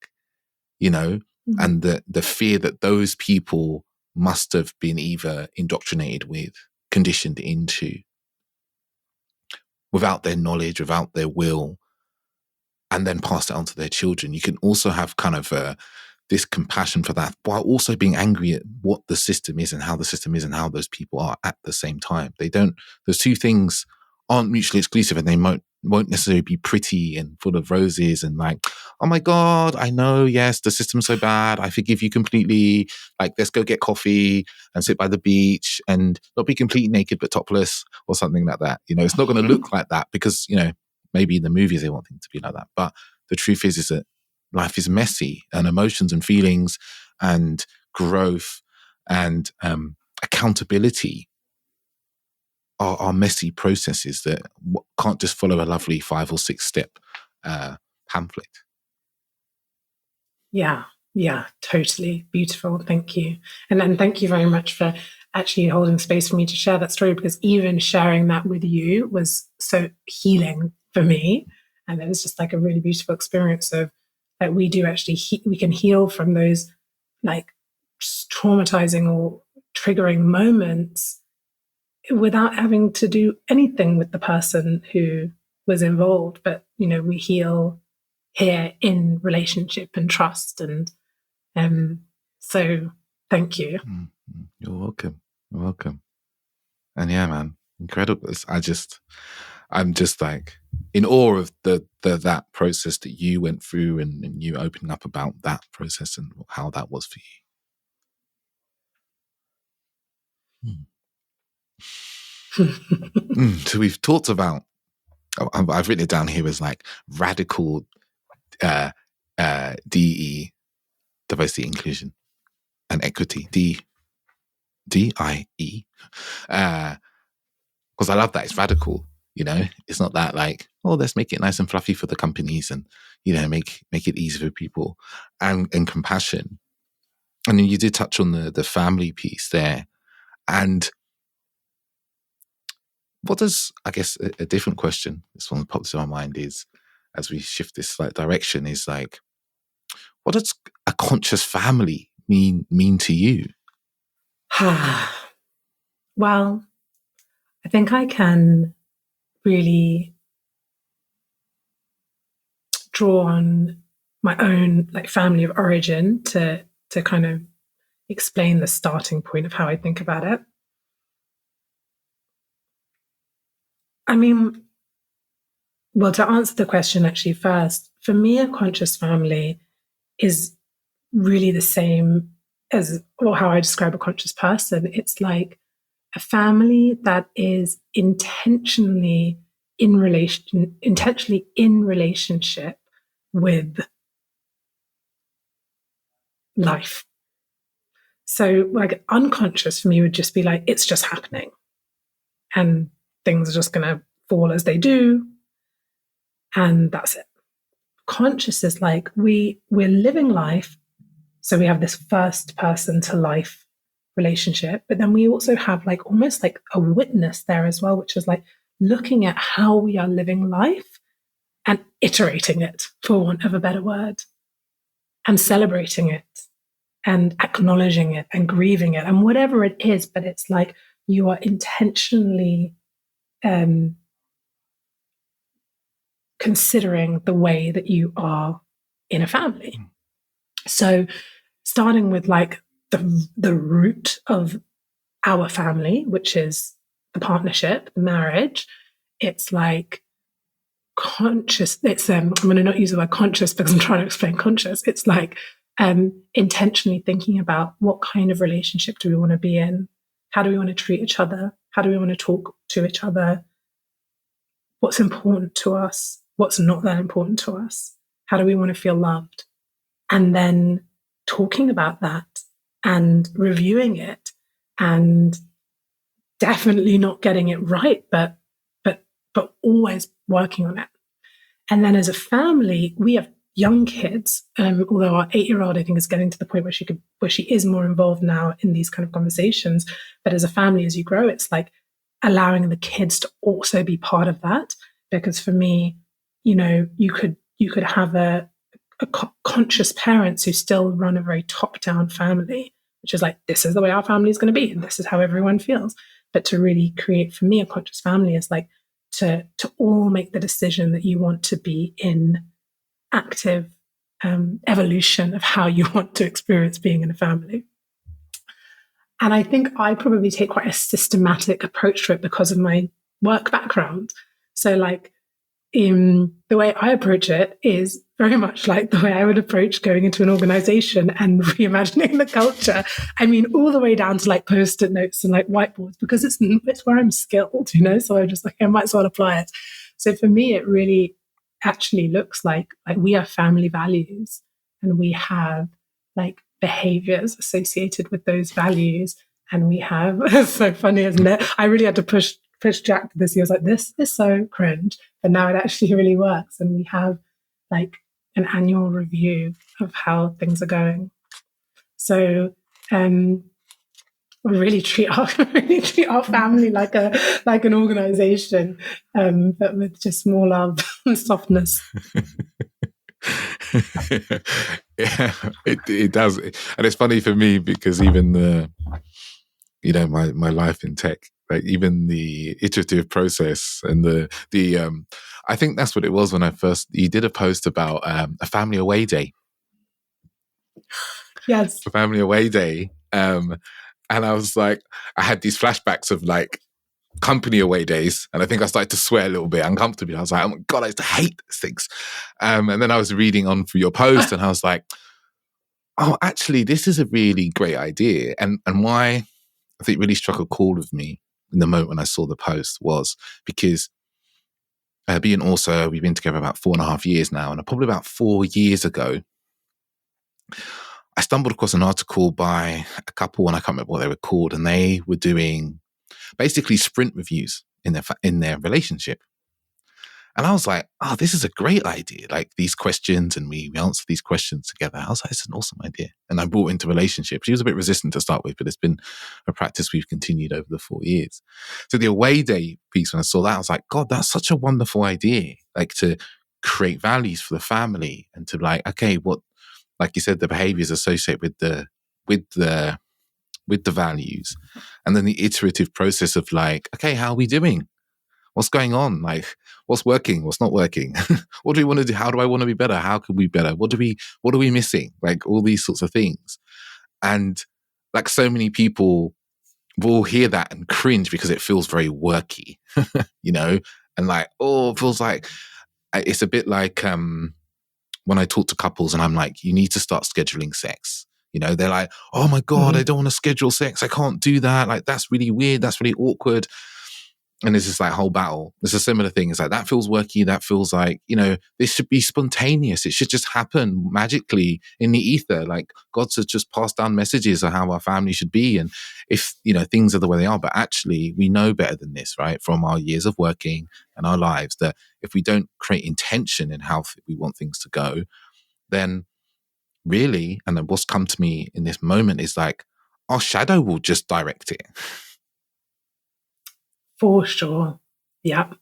you know, and the fear that those people must have been either indoctrinated with, conditioned into, without their knowledge, without their will, and then passed it on to their children. You can also have kind of this compassion for that, while also being angry at what the system is and how the system is and how those people are at the same time. Those two things aren't mutually exclusive, and they won't necessarily be pretty and full of roses and like, oh my God, I know, yes, the system's so bad, I forgive you completely. Like, let's go get coffee and sit by the beach and not be completely naked but topless or something like that. You know, it's not going to look like that because, you know, maybe in the movies they want things to be like that. But the truth is that life is messy, and emotions and feelings and growth and accountability are messy processes that can't just follow a lovely 5 or 6 step pamphlet. Yeah, totally beautiful. Thank you. And thank you very much for actually holding space for me to share that story, because even sharing that with you was so healing for me. And it was just like a really beautiful experience of that we do actually, we can heal from those like traumatizing or triggering moments without having to do anything with the person who was involved. But, you know, we heal here in relationship and trust. And so thank you. You're welcome. You're welcome. And yeah, man, incredible. I'm just like in awe of that process that you went through and you opening up about that process and how that was for you. So we've talked about, I've written it down here as like radical DE, diversity, inclusion, and equity, DIE. Because I love that it's radical. You know, it's not that like, oh, let's make it nice and fluffy for the companies and, you know, make it easy for people, and compassion. And then you did touch on the family piece there. And what does, I guess, a different question, this one that pops in my mind is, as we shift this like direction, is like, what does a conscious family mean to you? Well, I think I can really draw on my own like family of origin to kind of explain the starting point of how I think about it. I mean, well, to answer the question actually first, for me, a conscious family is really the same as, or how I describe a conscious person. It's like a family that is intentionally in relationship with life. So like unconscious for me would just be like, it's just happening and things are just going to fall as they do. And that's it. Conscious is like we're living life. So we have this first person to life relationship, but then we also have like almost like a witness there as well, which is like looking at how we are living life and iterating it, for want of a better word, and celebrating it and acknowledging it and grieving it and whatever it is. But it's like you are intentionally considering the way that you are in a family. So starting with like the root of our family, which is the partnership, the marriage, it's like conscious. It's I'm going to not use the word conscious because I'm trying to explain conscious. It's like intentionally thinking about what kind of relationship do we want to be in? How do we want to treat each other? How do we want to talk to each other? What's important to us? What's not that important to us? How do we want to feel loved? And then talking about that and reviewing it and definitely not getting it right, but always working on it. And then as a family, we have young kids, although our 8-year-old, I think, is getting to the point where she is more involved now in these kind of conversations. But as a family, as you grow, it's like allowing the kids to also be part of that Because for me, you could have a conscious parents who still run a very top-down family, which is like, this is the way our family is going to be, and this is how everyone feels. But to really create, for me, a conscious family is like to all make the decision that you want to be in active evolution of how you want to experience being in a family. And I think I probably take quite a systematic approach to it because of my work background. So like, the way I approach it is very much like the way I would approach going into an organization and reimagining the culture. I mean, all the way down to like post-it notes and like whiteboards, because it's where I'm skilled, so I'm just like, I might as well apply it. So for me, it really actually looks like we have family values, and we have like behaviors associated with those values. And we have, it's so funny, isn't it? I really had to push Jack to this. He was like, this is so cringe, but now it actually really works. And we have like an annual review of how things are going. So we really treat our family like an organization, but with just more love and softness. Yeah, it does. And it's funny for me because even my life in tech, like even the iterative process and the I think that's what it was when you did a post about a family away day. Yes. A family away day. And I was like, I had these flashbacks of like company away days, and I think I started to swear a little bit uncomfortably. I was like, oh my God, I used to hate these things. And then I was reading on for your post, and I was like, oh, actually, this is a really great idea. And why I think really struck a chord with me in the moment when I saw the post was because we've been together about 4.5 years now, and probably about 4 years ago, I stumbled across an article by a couple, and I can't remember what they were called, and they were doing basically sprint reviews in their relationship. And I was like, oh, this is a great idea. Like these questions, and we answer these questions together. I was like, it's an awesome idea. And I brought it into relationships. She was a bit resistant to start with, but it's been a practice we've continued over the 4 years. So the away day piece, when I saw that, I was like, God, that's such a wonderful idea. Like to create values for the family and to like, okay, what, like you said, the behaviors associated with the values. And then the iterative process of like, okay, how are we doing? What's going on? Like, what's working? What's not working? What do we want to do? How do I want to be better? How can we be better? What are we missing? Like all these sorts of things. And like so many people will hear that and cringe because it feels very worky, and like, oh, it feels like it's a bit like when I talk to couples and I'm like, you need to start scheduling sex. They're like, oh my God, I don't want to schedule sex. I can't do that. Like, that's really weird. That's really awkward. And it's just like whole battle. It's a similar thing. It's like, that feels worky. That feels like, this should be spontaneous. It should just happen magically in the ether. Like God has just passed down messages of how our family should be. And if, things are the way they are, but actually we know better than this, right? From our years of working and our lives, that if we don't create intention in how we want things to go, then really, and then what's come to me in this moment is like, our shadow will just direct it. For sure. Yeah,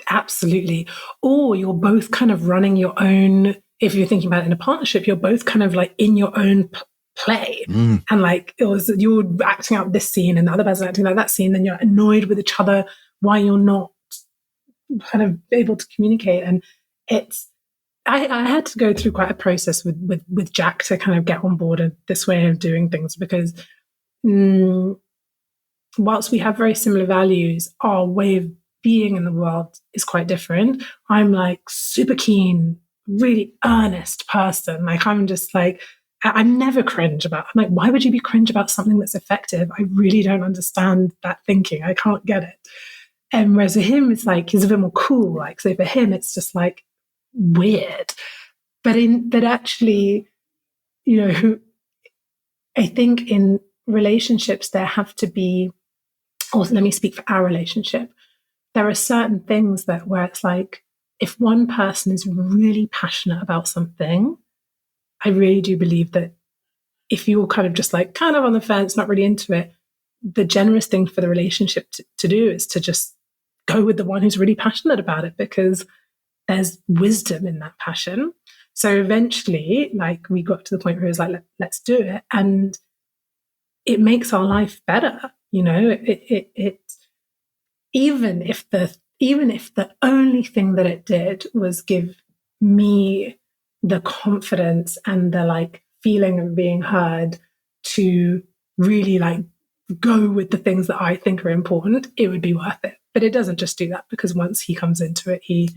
absolutely. Or you're both kind of running your own, if you're thinking about it in a partnership, you're both kind of like in your own play. And like you're acting out this scene and the other person acting out that scene, then you're annoyed with each other why you're not kind of able to communicate. And I had to go through quite a process with Jack to kind of get on board with this way of doing things, because whilst we have very similar values, our way of being in the world is quite different. I'm like super keen, really earnest person. Like I'm just like, I'm never cringe about, I'm like, why would you be cringe about something that's effective? I really don't understand that thinking. I can't get it. And whereas for him, it's like, he's a bit more cool. Like, so for him, it's just like weird. But actually, I think in relationships, there have to be, or let me speak for our relationship, there are certain things where it's like, if one person is really passionate about something, I really do believe that if you're kind of just like kind of on the fence, not really into it, the generous thing for the relationship to do is to just go with the one who's really passionate about it, because there's wisdom in that passion. So eventually, like, we got to the point where it was like, let's do it. And it makes our life better. You know, it even if the only thing that it did was give me the confidence and the like feeling of being heard to really like go with the things that I think are important, it would be worth it. But it doesn't just do that, because once he comes into it, he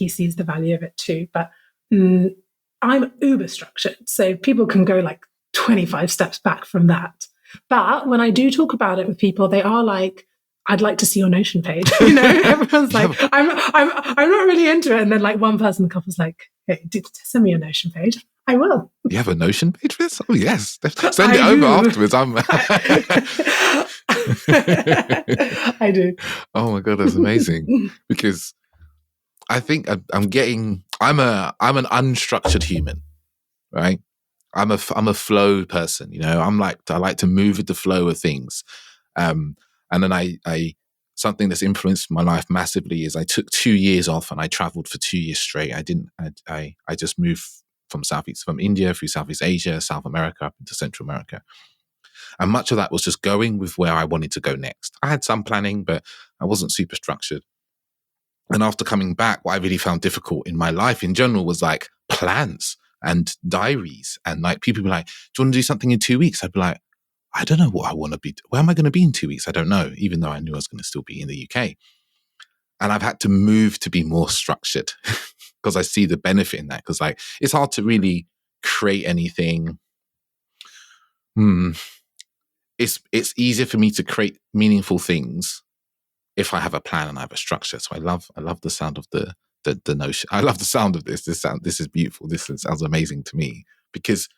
sees the value of it too. But I'm uber structured, so people can go like 25 steps back from that. But when I do talk about it with people, they are like, I'd like to see your Notion page. You know, everyone's like, I'm not really into it. And then like one person in the couple's like, hey, send me your Notion page. I will. You have a Notion page for this? Oh, yes. Send it over afterwards. I do. Oh my God, that's amazing. Because I think I'm an unstructured human, right? I'm a flow person, you know. I like to move with the flow of things. And then I something that's influenced my life massively is I took 2 years off and I traveled for 2 years straight. I just moved from India through Southeast Asia, South America, up into Central America. And much of that was just going with where I wanted to go next. I had some planning, but I wasn't super structured. And after coming back, what I really found difficult in my life in general was like plans and diaries. And like people be like, do you want to do something in 2 weeks? I'd be like, I don't know what I want to be. Where am I going to be in 2 weeks? I don't know, even though I knew I was going to still be in the UK. And I've had to move to be more structured because I see the benefit in that. Because like, it's hard to really create anything. It's easier for me to create meaningful things if I have a plan and I have a structure. So I love the sound of the Notion. I love the sound of this. This is beautiful. Sounds amazing to me, because,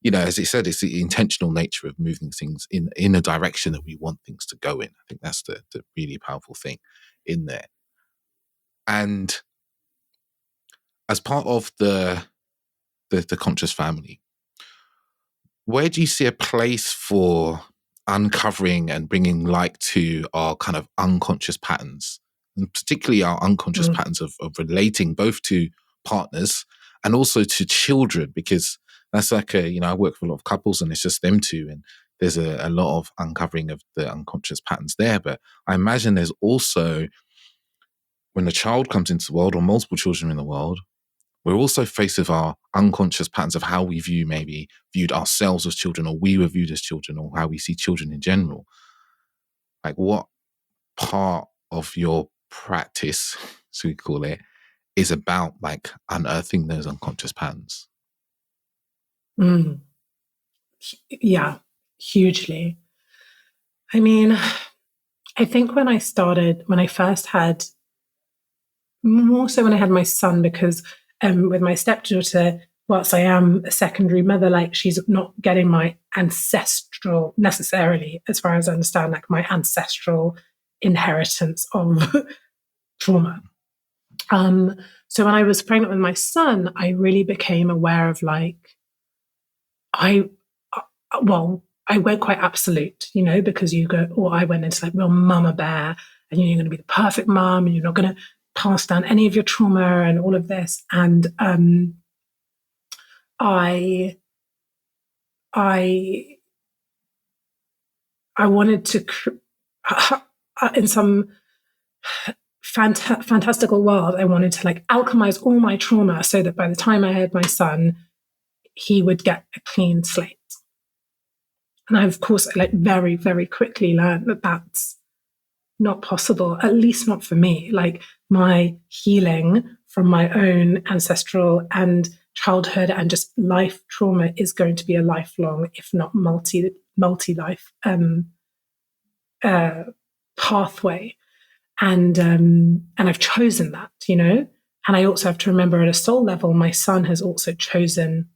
you know, as it said, it's the intentional nature of moving things in a direction that we want things to go in. I think that's the really powerful thing in there. And as part of the conscious family, where do you see a place for uncovering and bringing light to our kind of unconscious patterns, and particularly our unconscious patterns of relating both to partners and also to children? Because that's like I work with a lot of couples and it's just them two, and there's a lot of uncovering of the unconscious patterns there. But I imagine there's also, when a child comes into the world, or multiple children in the world, we're also faced with our unconscious patterns of how we viewed ourselves as children, or we were viewed as children, or how we see children in general. Like, what part of your practice, so we call it, is about like unearthing those unconscious patterns? Yeah, hugely. I mean, I think when I first had, more so when I had my son, because with my stepdaughter, whilst I am a secondary mother, like, she's not getting my ancestral necessarily, as far as I understand, like my ancestral inheritance of trauma. So when I was pregnant with my son, I really became aware of like, I went quite absolute, you know, because I went into like real mama bear, and you're going to be the perfect mom, and you're not going to pass down any of your trauma and all of this. And I wanted to, in some fantastical world, I wanted to like alchemize all my trauma so that by the time I had my son, he would get a clean slate. And I, of course, like very, very quickly learned that that's not possible, at least not for me. Like, my healing from my own ancestral and childhood and just life trauma is going to be a lifelong, if not multi-life pathway. And I've chosen that, you know. And I also have to remember, at a soul level, my son has also chosen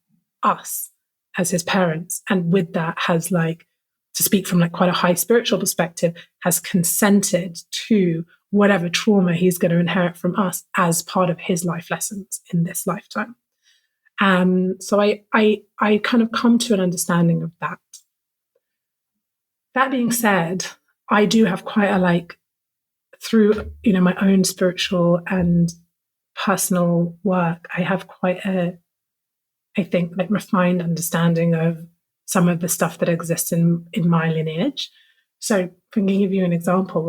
us as his parents. And with that has, like, to speak from like quite a high spiritual perspective, has consented to whatever trauma he's going to inherit from us as part of his life lessons in this lifetime. So I kind of come to an understanding of that. That being said, I do have quite a like through, my own spiritual and personal work, I have quite I think, like refined understanding of some of the stuff that exists in my lineage. So if I can give you an example,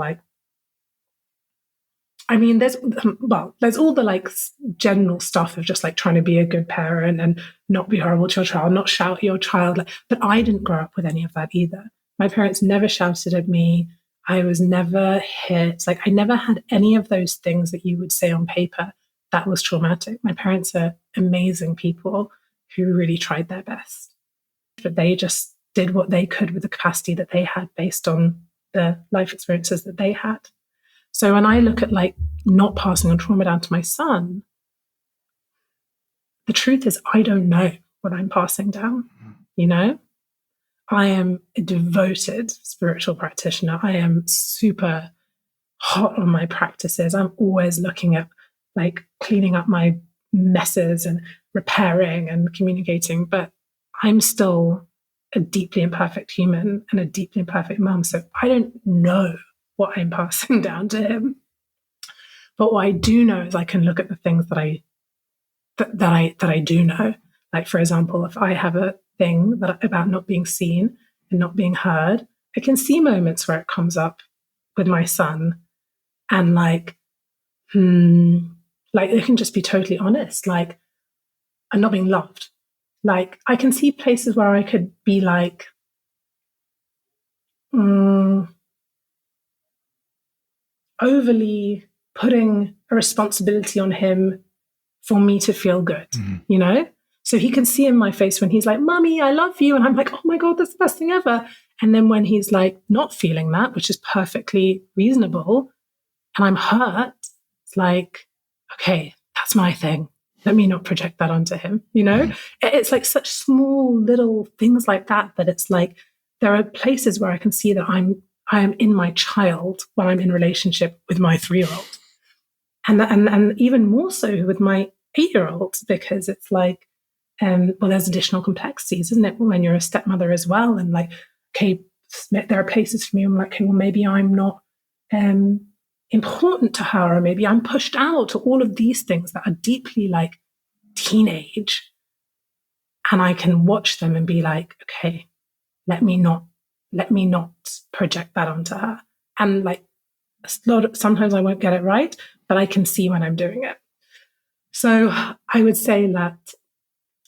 there's all the like general stuff of just like trying to be a good parent and not be horrible to your child, not shout at your child. But I didn't grow up with any of that either. My parents never shouted at me. I was never hit. Like I never had any of those things that you would say on paper that was traumatic. My parents are amazing people who really tried their best, but they just did what they could with the capacity that they had based on the life experiences that they had. So when I look at like not passing on trauma down to my son, the truth is I don't know what I'm passing down. I am a devoted spiritual practitioner. I am super hot on my practices. I'm always looking at like cleaning up my messes and repairing and communicating, but I'm still a deeply imperfect human and a deeply imperfect mum. So I don't know what I'm passing down to him. But what I do know is I can look at the things that I do know. Like, for example, if I have a thing about not being seen and not being heard, I can see moments where it comes up with my son, and like it can just be totally honest. Like, I'm not being loved. Like, I can see places where I could be like, overly putting a responsibility on him for me to feel good, So he can see in my face when he's like, "Mommy, I love you." And I'm like, "Oh my God, that's the best thing ever." And then when he's like not feeling that, which is perfectly reasonable, and I'm hurt, it's like, okay, that's my thing. Let me not project that onto him, It's like such small little things like that it's like, there are places where I can see that I am in my child when I'm in relationship with my 3-year-old. And even more so with my 8-year-old, because it's like, there's additional complexities, isn't it? When you're a stepmother as well. And like, okay, there are places for me, I'm like, okay, well, maybe I'm not important to her, or maybe I'm pushed out, or all of these things that are deeply like teenage. And I can watch them and be like, okay, let me not project that onto her. And like, sometimes I won't get it right, but I can see when I'm doing it. So I would say that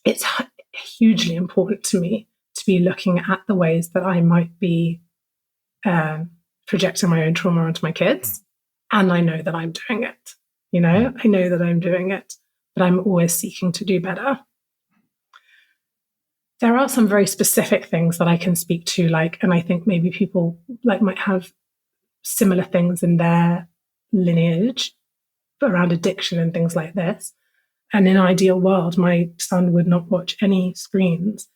it's hugely important to me to be looking at the ways that I might be projecting my own trauma onto my kids. And I know that I'm doing it. I know that I'm doing it, but I'm always seeking to do better. There are some very specific things that I can speak to, like, and I think maybe people like might have similar things in their lineage around addiction and things like this. And in an ideal world, my son would not watch any screens.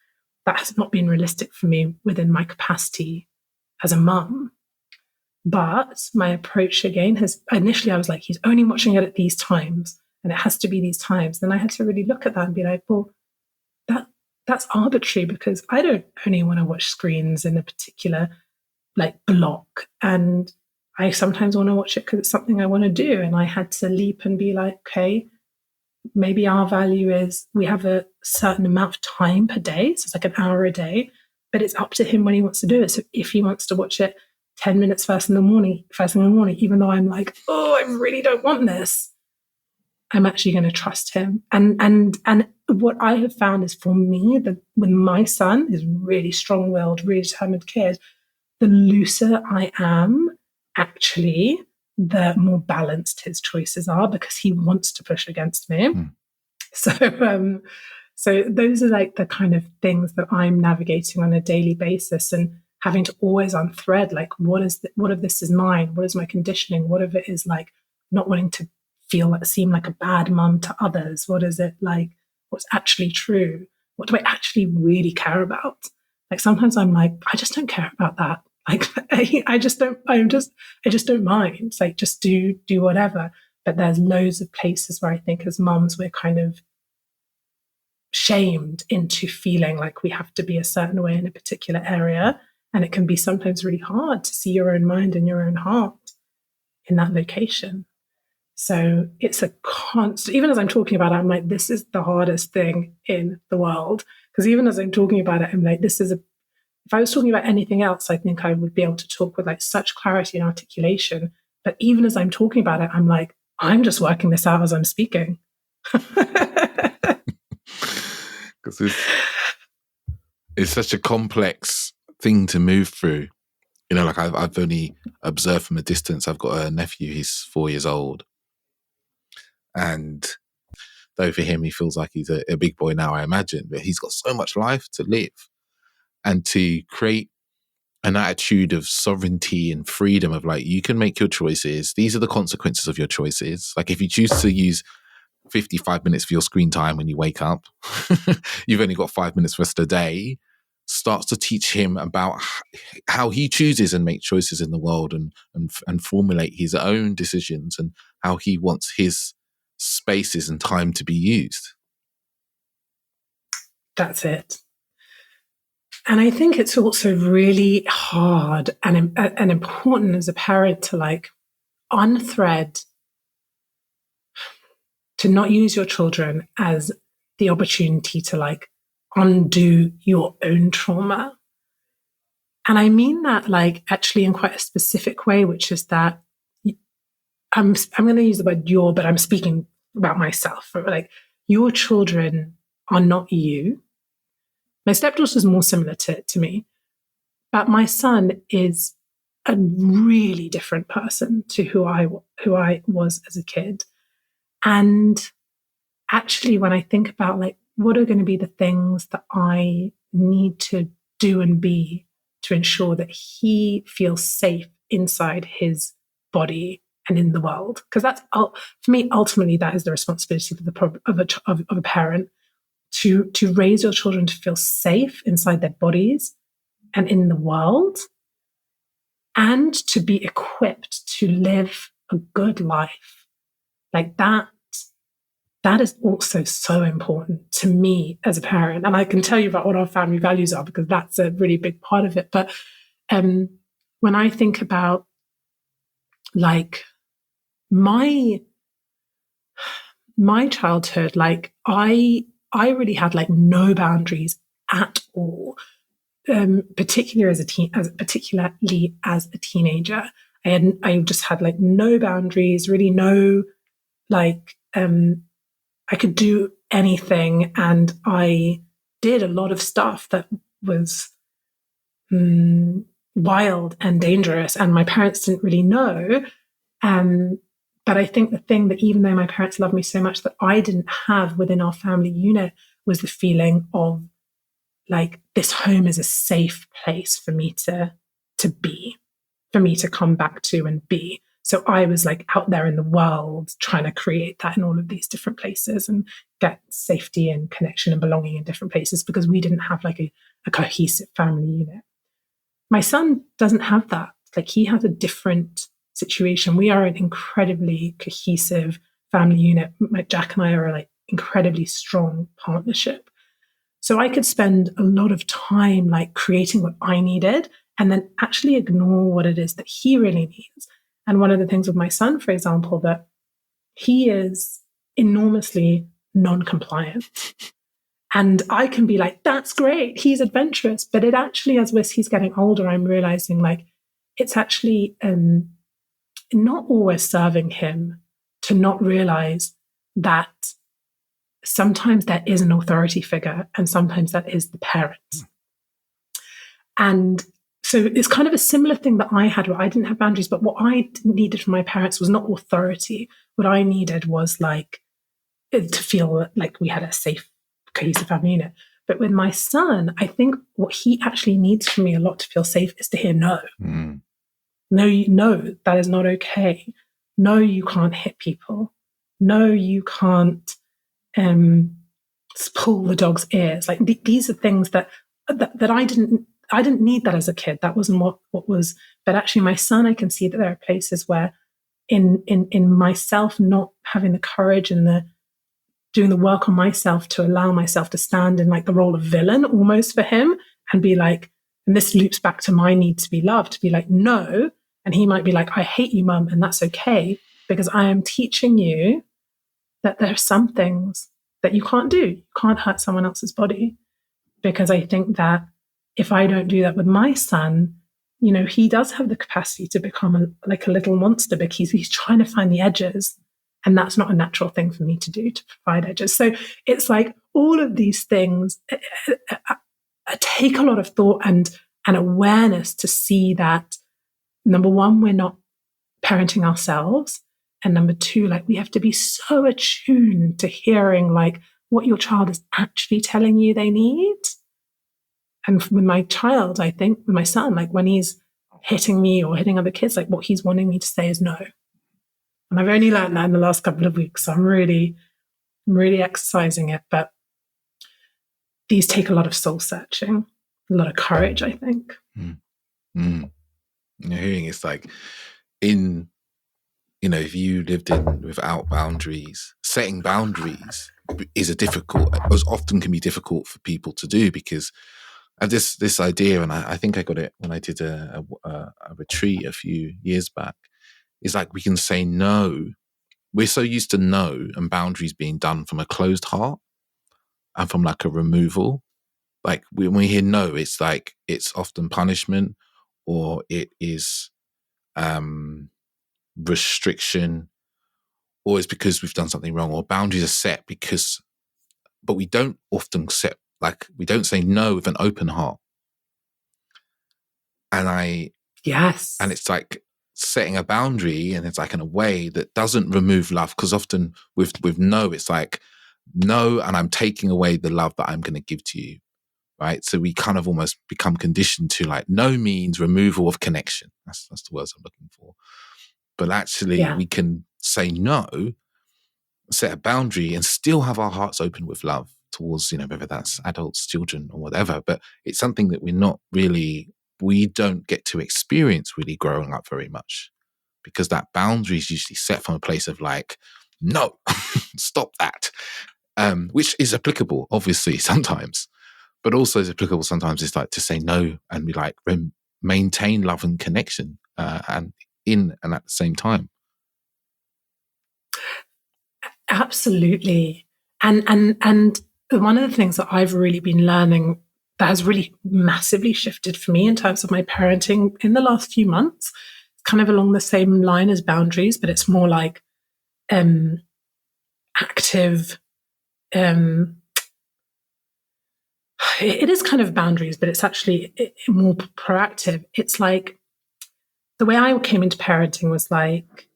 That has not been realistic for me within my capacity as a mum. But my approach again has, initially I was like, he's only watching it at these times and it has to be these times. Then I had to really look at that and be like, well, that's arbitrary, because I don't only want to watch screens in a particular like block. And I sometimes want to watch it because it's something I want to do. And I had to leap and be like, okay, maybe our value is we have a certain amount of time per day. So it's like an hour a day, but it's up to him when he wants to do it. So if he wants to watch it 10 minutes first thing in the morning, even though I'm like, oh, I really don't want this, I'm actually going to trust him. And what I have found is, for me, that when my son is really strong-willed, really determined kid, the looser I am, actually, the more balanced his choices are, because he wants to push against me. So those are like the kind of things that I'm navigating on a daily basis, and having to always unthread, like, what of this is mine? What is my conditioning? What of it is like not wanting to seem like a bad mum to others? What is it like? What's actually true? What do I actually really care about? Like, sometimes I'm like, I just don't care about that. Like, I just don't mind. It's like, just do whatever. But there's loads of places where I think as mums, we're kind of shamed into feeling like we have to be a certain way in a particular area. And it can be sometimes really hard to see your own mind and your own heart in that location. So it's a constant, even as I'm talking about it, I'm like, this is the hardest thing in the world. Because even as I'm talking about it, I'm like, if I was talking about anything else, I think I would be able to talk with like such clarity and articulation. But even as I'm talking about it, I'm like, I'm just working this out as I'm speaking. Because it's such a complex thing to move through. You know, like I've only observed from a distance. I've got a nephew, he's 4 years old. And though for him, he feels like he's a big boy now, I imagine, but he's got so much life to live. And to create an attitude of sovereignty and freedom of like, you can make your choices. These are the consequences of your choices. Like if you choose to use 55 minutes for your screen time when you wake up, you've only got 5 minutes for the rest of the day, starts to teach him about how he chooses and make choices in the world and formulate his own decisions and how he wants his spaces and time to be used. That's it. And I think it's also really hard and important as a parent to like unthread, to not use your children as the opportunity to like undo your own trauma. And I mean that like actually in quite a specific way, which is that I'm going to use the word your, but I'm speaking about myself. Like your children are not you. My stepdaughter is more similar to me, but my son is a really different person to who I was as a kid. And actually, when I think about like, what are going to be the things that I need to do and be to ensure that he feels safe inside his body and in the world? Because that's, for me, ultimately, that is the responsibility of a parent, to raise your children to feel safe inside their bodies and in the world, and to be equipped to live a good life. Like that is also so important to me as a parent. And I can tell you about what our family values are because that's a really big part of it. But when I think about like my childhood, like I really had like no boundaries at all, particularly as a teenager. I just had like no boundaries, really no like I could do anything, and I did a lot of stuff that was wild and dangerous, and my parents didn't really know. But I think the thing that even though my parents loved me so much, that I didn't have within our family unit was the feeling of like, this home is a safe place for me to be, for me to come back to and be. So I was like out there in the world trying to create that in all of these different places and get safety and connection and belonging in different places because we didn't have like a cohesive family unit. My son doesn't have that. Like he has a different situation. We are an incredibly cohesive family unit. My Jack and I are like incredibly strong partnership. So I could spend a lot of time like creating what I needed and then actually ignore what it is that he really needs. And one of the things with my son, for example, that he is enormously non-compliant. And I can be like, that's great, he's adventurous. But it actually, as he's getting older, I'm realizing like it's actually not always serving him to not realize that sometimes there is an authority figure and sometimes that is the parent. And so it's kind of a similar thing that I had where I didn't have boundaries, but what I needed from my parents was not authority. What I needed was like to feel like we had a safe, cohesive family unit. But with my son, I think what he actually needs from me a lot to feel safe is to hear no. No, that is not okay. No, you can't hit people. No, you can't pull the dog's ears. Like these are things that I didn't need that as a kid. That wasn't what was. But actually, my son, I can see that there are places where, in myself not having the courage and doing the work on myself to allow myself to stand in like the role of villain almost for him and be like, and this loops back to my need to be loved, to be like, no, And he might be like, I hate you, mum, and that's okay, because I am teaching you that there are some things that you can't do. You can't hurt someone else's body. Because I think that if I don't do that with my son, you know, he does have the capacity to become like a little monster, because he's trying to find the edges. And that's not a natural thing for me to do, to provide edges. So it's like all of these things take a lot of thought and awareness to see that, number one, we're not parenting ourselves. And number two, like, we have to be so attuned to hearing like what your child is actually telling you they need. And with my child, I think with my son, like when he's hitting me or hitting other kids, like what he's wanting me to say is no. And I've only learned that in the last couple of weeks. So I'm really exercising it. But these take a lot of soul searching, a lot of courage, I think. You're hearing it's like if you lived in without boundaries, setting boundaries often can be difficult for people to do, because of this idea, and I think I got it when I did a retreat a few years back, is like we can say no. We're so used to no and boundaries being done from a closed heart and from like a removal. Like when we hear no, it's like it's often punishment, or it is restriction, or it's because we've done something wrong, or boundaries are set but we don't often we don't say no with an open heart. And yes, and it's like setting a boundary, and it's like in a way that doesn't remove love, because often with no, it's like no, and I'm taking away the love that I'm going to give to you, right? So we kind of almost become conditioned to like no means removal of connection. That's the words I'm looking for. But actually, we can say no, set a boundary, and still have our hearts open with love towards, whether that's adults, children, or whatever. But it's something that we don't get to experience really growing up very much, because that boundary is usually set from a place of like, no, stop that, which is applicable, obviously, sometimes, but also is applicable sometimes. It's like to say no and be like, maintain love and connection and at the same time. Absolutely. And one of the things that I've really been learning that has really massively shifted for me in terms of my parenting in the last few months, kind of along the same line as boundaries, but it's more like active. It is kind of boundaries, but it's actually more proactive. It's like the way I came into parenting was like,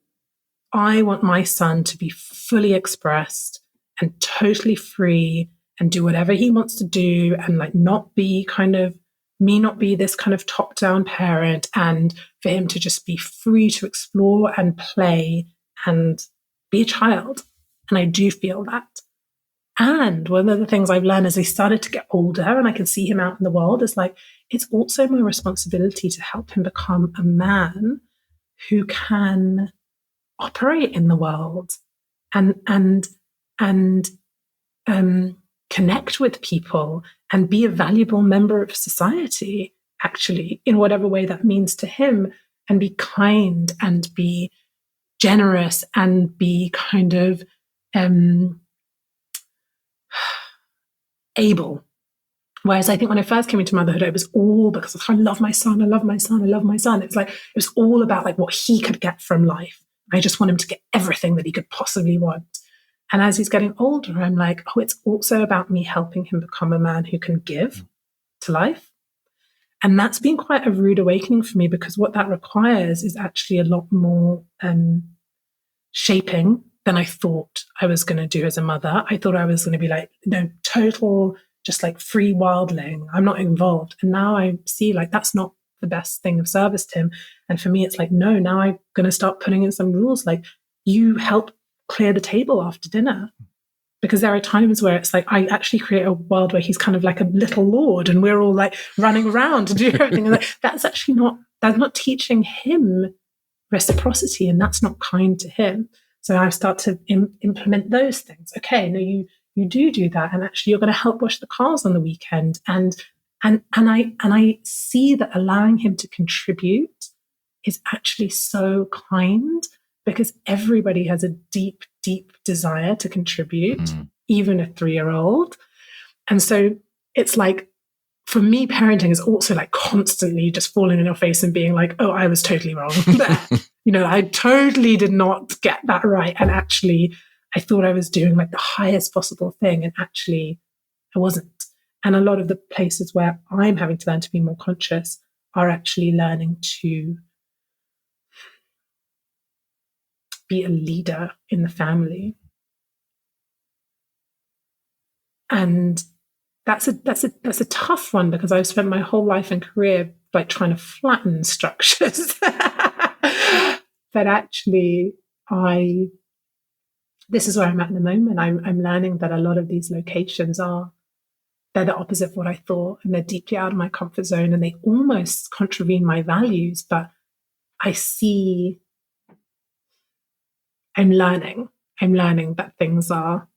I want my son to be fully expressed and totally free and do whatever he wants to do, and like not be this kind of top-down parent, and for him to just be free to explore and play and be a child. And I do feel that. And one of the things I've learned as he started to get older and I can see him out in the world is like, it's also my responsibility to help him become a man who can operate in the world and connect with people and be a valuable member of society, actually, in whatever way that means to him, and be kind and be generous and be kind of able. Whereas I think when I first came into motherhood, it was all because I love my son, I love my son, I love my son. It's like, it was all about like what he could get from life. I just want him to get everything that he could possibly want. And as he's getting older, I'm like, oh, it's also about me helping him become a man who can give to life. And that's been quite a rude awakening for me, because what that requires is actually a lot more shaping than I thought I was going to do as a mother. I thought I was going to be like, total, just like free wildling. I'm not involved. And now I see like that's not the best thing of service to him. And for me, it's like, no, now I'm going to start putting in some rules. Like, you help clear the table after dinner. Because there are times where it's like, I actually create a world where he's kind of like a little lord and we're all like running around to do everything. And like, that's not teaching him reciprocity, and that's not kind to him. So I start to implement those things. Okay, no, you do that, and actually you're going to help wash the cars on the weekend. And I see that allowing him to contribute is actually so kind, because everybody has a deep, deep desire to contribute, even a 3-year-old. And so it's like, for me, parenting is also like constantly just falling in your face and being like, oh, I was totally wrong there. I totally did not get that right. And actually, I thought I was doing like the highest possible thing. And actually, I wasn't. And a lot of the places where I'm having to learn to be more conscious are actually learning to be a leader in the family. And that's a tough one, because I've spent my whole life and career like trying to flatten structures. But actually, this is where I'm at the moment. I'm learning that a lot of these locations they're the opposite of what I thought, and they're deeply out of my comfort zone, and they almost contravene my values. But I'm learning that things are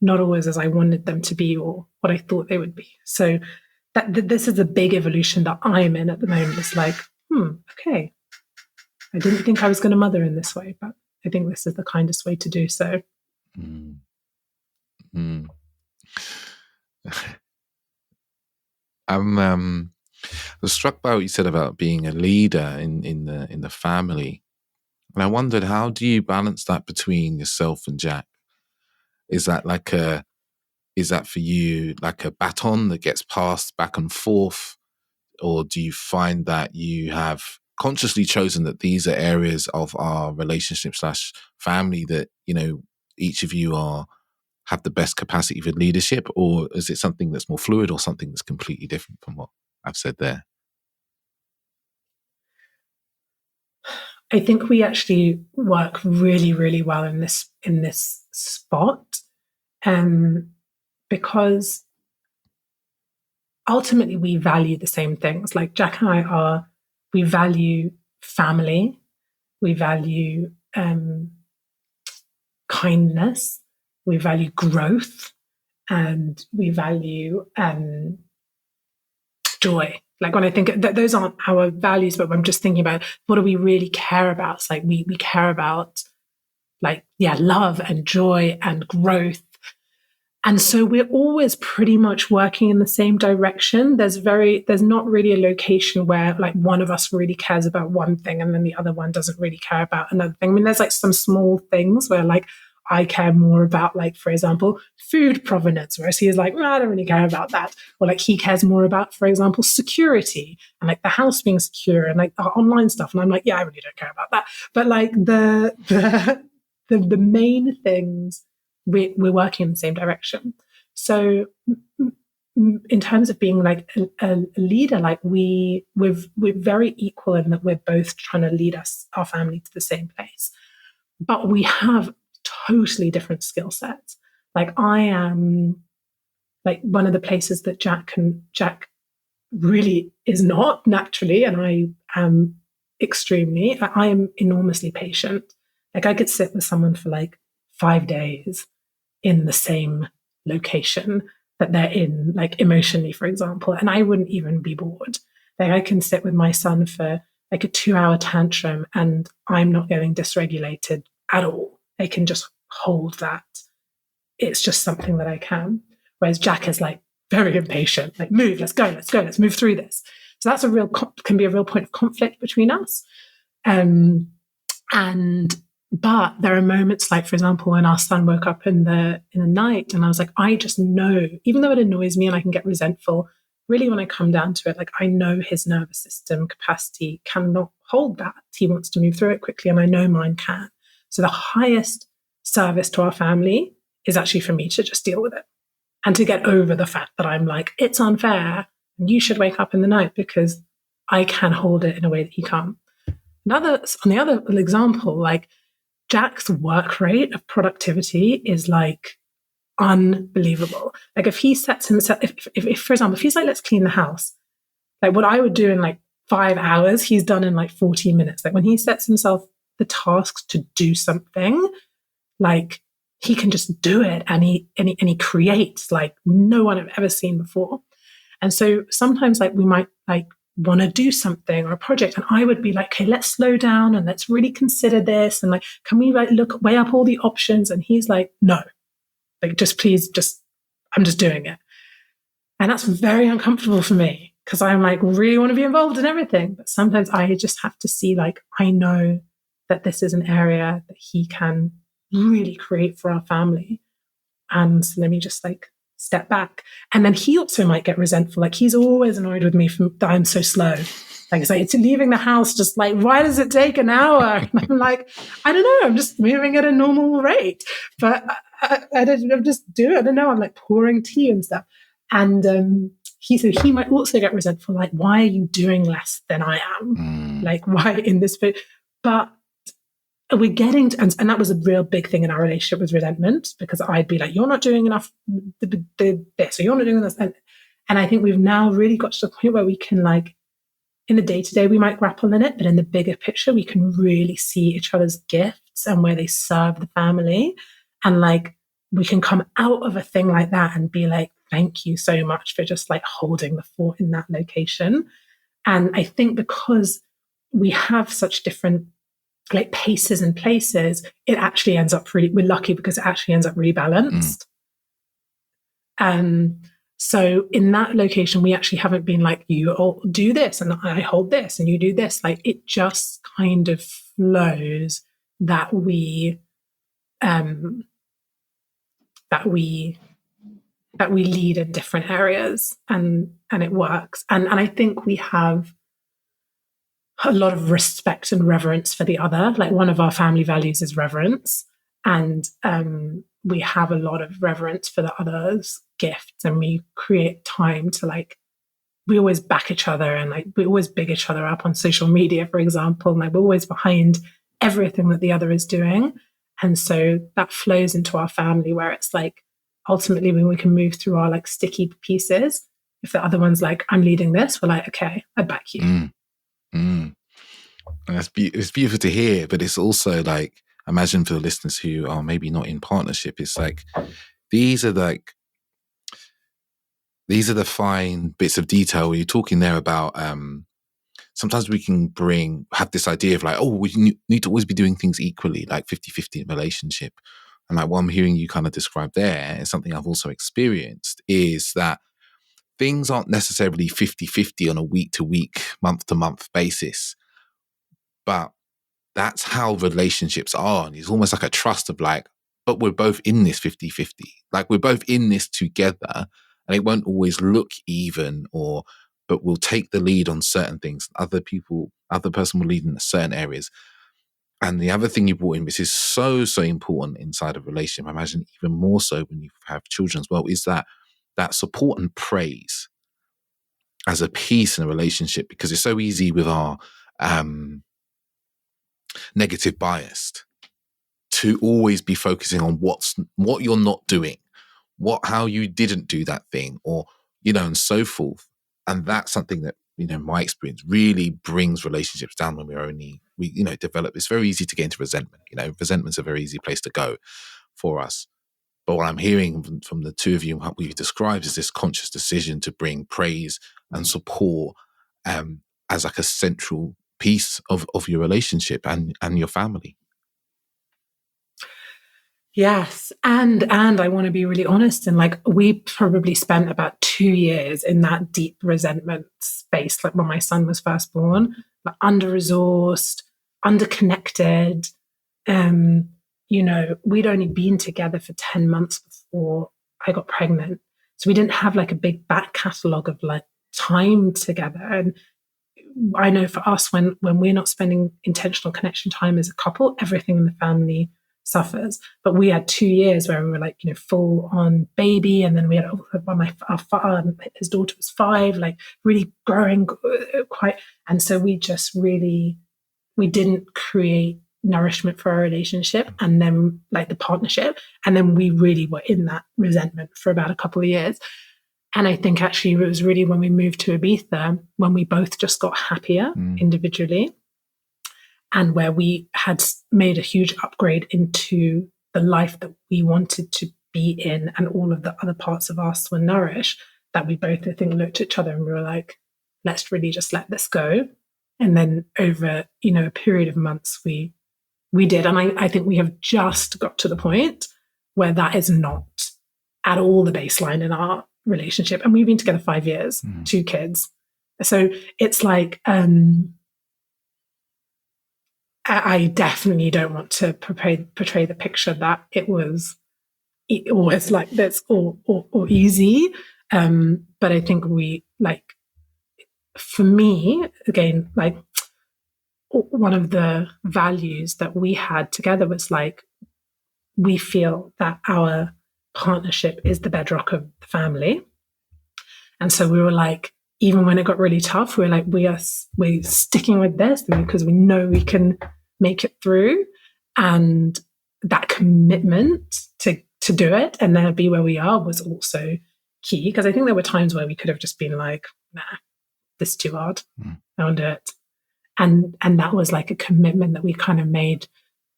not always as I wanted them to be or what I thought they would be. So this is a big evolution that I'm in at the moment. It's like, okay, I didn't think I was going to mother in this way, but I think this is the kindest way to do so. I'm struck by what you said about being a leader in the family, and I wondered, how do you balance that between yourself and Jack? Is that for you like a baton that gets passed back and forth, or do you find that you have consciously chosen that these are areas of our relationship / family that each of you have the best capacity for leadership, or is it something that's more fluid, or something that's completely different from what I've said there? I think we actually work really, really well in this spot, because ultimately we value the same things. Like Jack and I we value family, we value kindness, we value growth, and we value joy. Like when I think that those aren't our values, but I'm just thinking about what do we really care about? It's like we care about love and joy and growth. And so we're always pretty much working in the same direction. There's not really a location where like one of us really cares about one thing and then the other one doesn't really care about another thing. I mean, there's like some small things where like I care more about, like, for example, food provenance, whereas he is like, I don't really care about that. Or like he cares more about, for example, security and like the house being secure and like our online stuff. And I'm like, yeah, I really don't care about that. But like the main things, we're working in the same direction. So in terms of being like a leader, like we're very equal in that we're both trying to lead our family to the same place, but we have totally different skill sets. Like I am like one of the places that Jack really is not naturally, and I am extremely. I am enormously patient. Like I could sit with someone for like 5 days in the same location that they're in, like emotionally, for example, and I wouldn't even be bored. Like I can sit with my son for like a 2-hour tantrum and I'm not getting dysregulated at all. I can just hold that. It's just something that I can. Whereas Jack is like very impatient, like move, let's go, let's move through this. So that's can be a real point of conflict between us. But there are moments like, for example, when our son woke up in the night and I was like, I just know, even though it annoys me and I can get resentful, really when I come down to it, like I know his nervous system capacity cannot hold that. He wants to move through it quickly and I know mine can. So the highest service to our family is actually for me to just deal with it and to get over the fact that I'm like, it's unfair and you should wake up in the night, because I can hold it in a way that he can't. On the other example, like Jack's work rate of productivity is like unbelievable. Like if he sets himself, if for example, if he's like, let's clean the house, like what I would do in like 5 hours, he's done in like 14 minutes. Like when he sets himself the tasks to do something, like he can just do it, and he creates like no one I've ever seen before. And so sometimes like we might like want to do something or a project, and I would be like, okay, let's slow down and let's really consider this, and like, can we like weigh up all the options? And he's like, no, like, just please, I'm just doing it. And that's very uncomfortable for me, because I'm like, really want to be involved in everything. But sometimes I just have to see, like, I know that this is an area that he can really create for our family. And so let me just like step back. And then he also might get resentful. Like, he's always annoyed with me that I'm so slow. Like, it's leaving the house, just like, why does it take an hour? And I'm like, I don't know, I'm just moving at a normal rate. But I'm just doing it. I don't know, I'm like pouring tea and stuff. And he might also get resentful, like, why are you doing less than I am? Like, why in this bit? But we're getting to, and that was a real big thing in our relationship, was resentment, because I'd be like, you're not doing enough this, or you're not doing this. And I think we've now really got to the point where we can, like, in the day-to-day, we might grapple in it, but in the bigger picture, we can really see each other's gifts and where they serve the family. And like, we can come out of a thing like that and be like, thank you so much for just like holding the fort in that location. And I think because we have such different like paces and places, it actually ends up we're lucky because it actually ends up really balanced. So in that location, we actually haven't been like, you all do this and I hold this and you do this. Like, it just kind of flows that we lead in different areas, and it works. And I think we have a lot of respect and reverence for the other. Like, one of our family values is reverence, and we have a lot of reverence for the other's gifts, and we create time to, like, we always back each other, and like we always big each other up on social media, for example, and like we're always behind everything that the other is doing. And so that flows into our family, where it's like, ultimately, when we can move through our like sticky pieces, if the other one's like, I'm leading this, we're like, okay, I back you. And it's beautiful to hear, but it's also like, imagine for the listeners who are maybe not in partnership, it's like, these are the fine bits of detail where you're talking there about, sometimes we can have this idea of like, oh, we need to always be doing things equally, like 50-50 in relationship. And like what I'm hearing you kind of describe there is something I've also experienced, is that things aren't necessarily 50-50 on a week-to-week, month-to-month basis. But that's how relationships are. And it's almost like a trust of like, but we're both in this 50-50. Like, we're both in this together, and it won't always look even, but we'll take the lead on certain things. Other person will lead in certain areas. And the other thing you brought in, which is so, so important inside a relationship, I imagine even more so when you have children as well, is that support and praise as a piece in a relationship, because it's so easy with our negative bias to always be focusing on what you're not doing, how you didn't do that thing, or, and so forth. And that's something that, my experience really brings relationships down when we develop. It's very easy to get into resentment. Resentment's a very easy place to go for us. But what I'm hearing from the two of you, what we've described, is this conscious decision to bring praise and support as like a central piece of your relationship and your family. Yes. And I want to be really honest. And like, we probably spent about 2 years in that deep resentment space. Like, when my son was first born, like, under-resourced, under-connected. We'd only been together for 10 months before I got pregnant. So we didn't have like a big back catalogue of like time together. And I know for us, when we're not spending intentional connection time as a couple, everything in the family suffers. But we had 2 years where we were like, full on baby. And then we had his daughter was 5, like really growing quite. And so we didn't create nourishment for our relationship, and then like the partnership. And then we really were in that resentment for about a couple of years. And I think actually it was really when we moved to Ibiza, when we both just got happier individually, and where we had made a huge upgrade into the life that we wanted to be in, and all of the other parts of us were nourished, that we both, I think, looked at each other and we were like, let's really just let this go. And then over, a period of months, we did. And I think we have just got to the point where that is not at all the baseline in our relationship. And we've been together 5 years, 2 kids. So it's like, I definitely don't want to portray the picture that it was always like this or easy. But I think for me, again, like one of the values that we had together was like, we feel that our partnership is the bedrock of the family. And so we were like, even when it got really tough, we were like, we're sticking with this because we know we can make it through. And that commitment to do it and then be where we are was also key. Because I think there were times where we could have just been like, nah, this is too hard. I won't do it. And that was like a commitment that we kind of made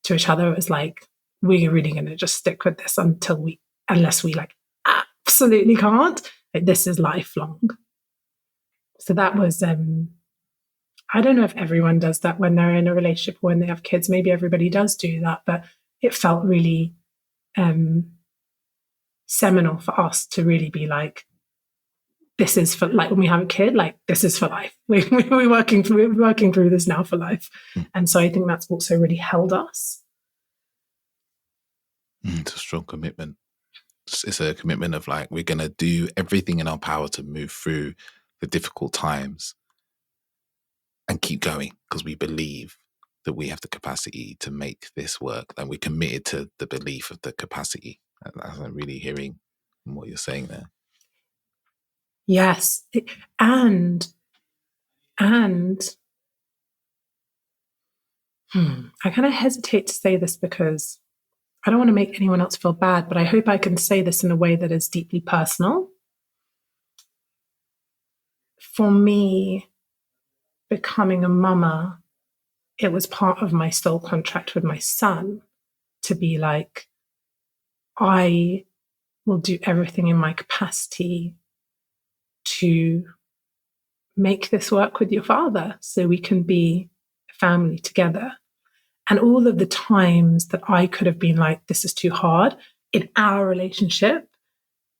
to each other. It was like, we're really going to just stick with this unless we like absolutely can't. Like, this is lifelong. So that was, I don't know if everyone does that when they're in a relationship or when they have kids. Maybe everybody does do that, but it felt really seminal for us to really be like, this is for, like, when we have a kid, like, this is for life. We're working through this now for life. And so I think that's also really held us. It's a strong commitment. It's a commitment of like, we're going to do everything in our power to move through the difficult times and keep going because we believe that we have the capacity to make this work, and we're committed to the belief of the capacity. I'm really hearing what you're saying there. Yes. And I kind of hesitate to say this because I don't want to make anyone else feel bad, but I hope I can say this in a way that is deeply personal. For me, becoming a mama, it was part of my soul contract with my son to be like, I will do everything in my capacity to make this work with your father so we can be a family together. And all of the times that I could have been like, this is too hard in our relationship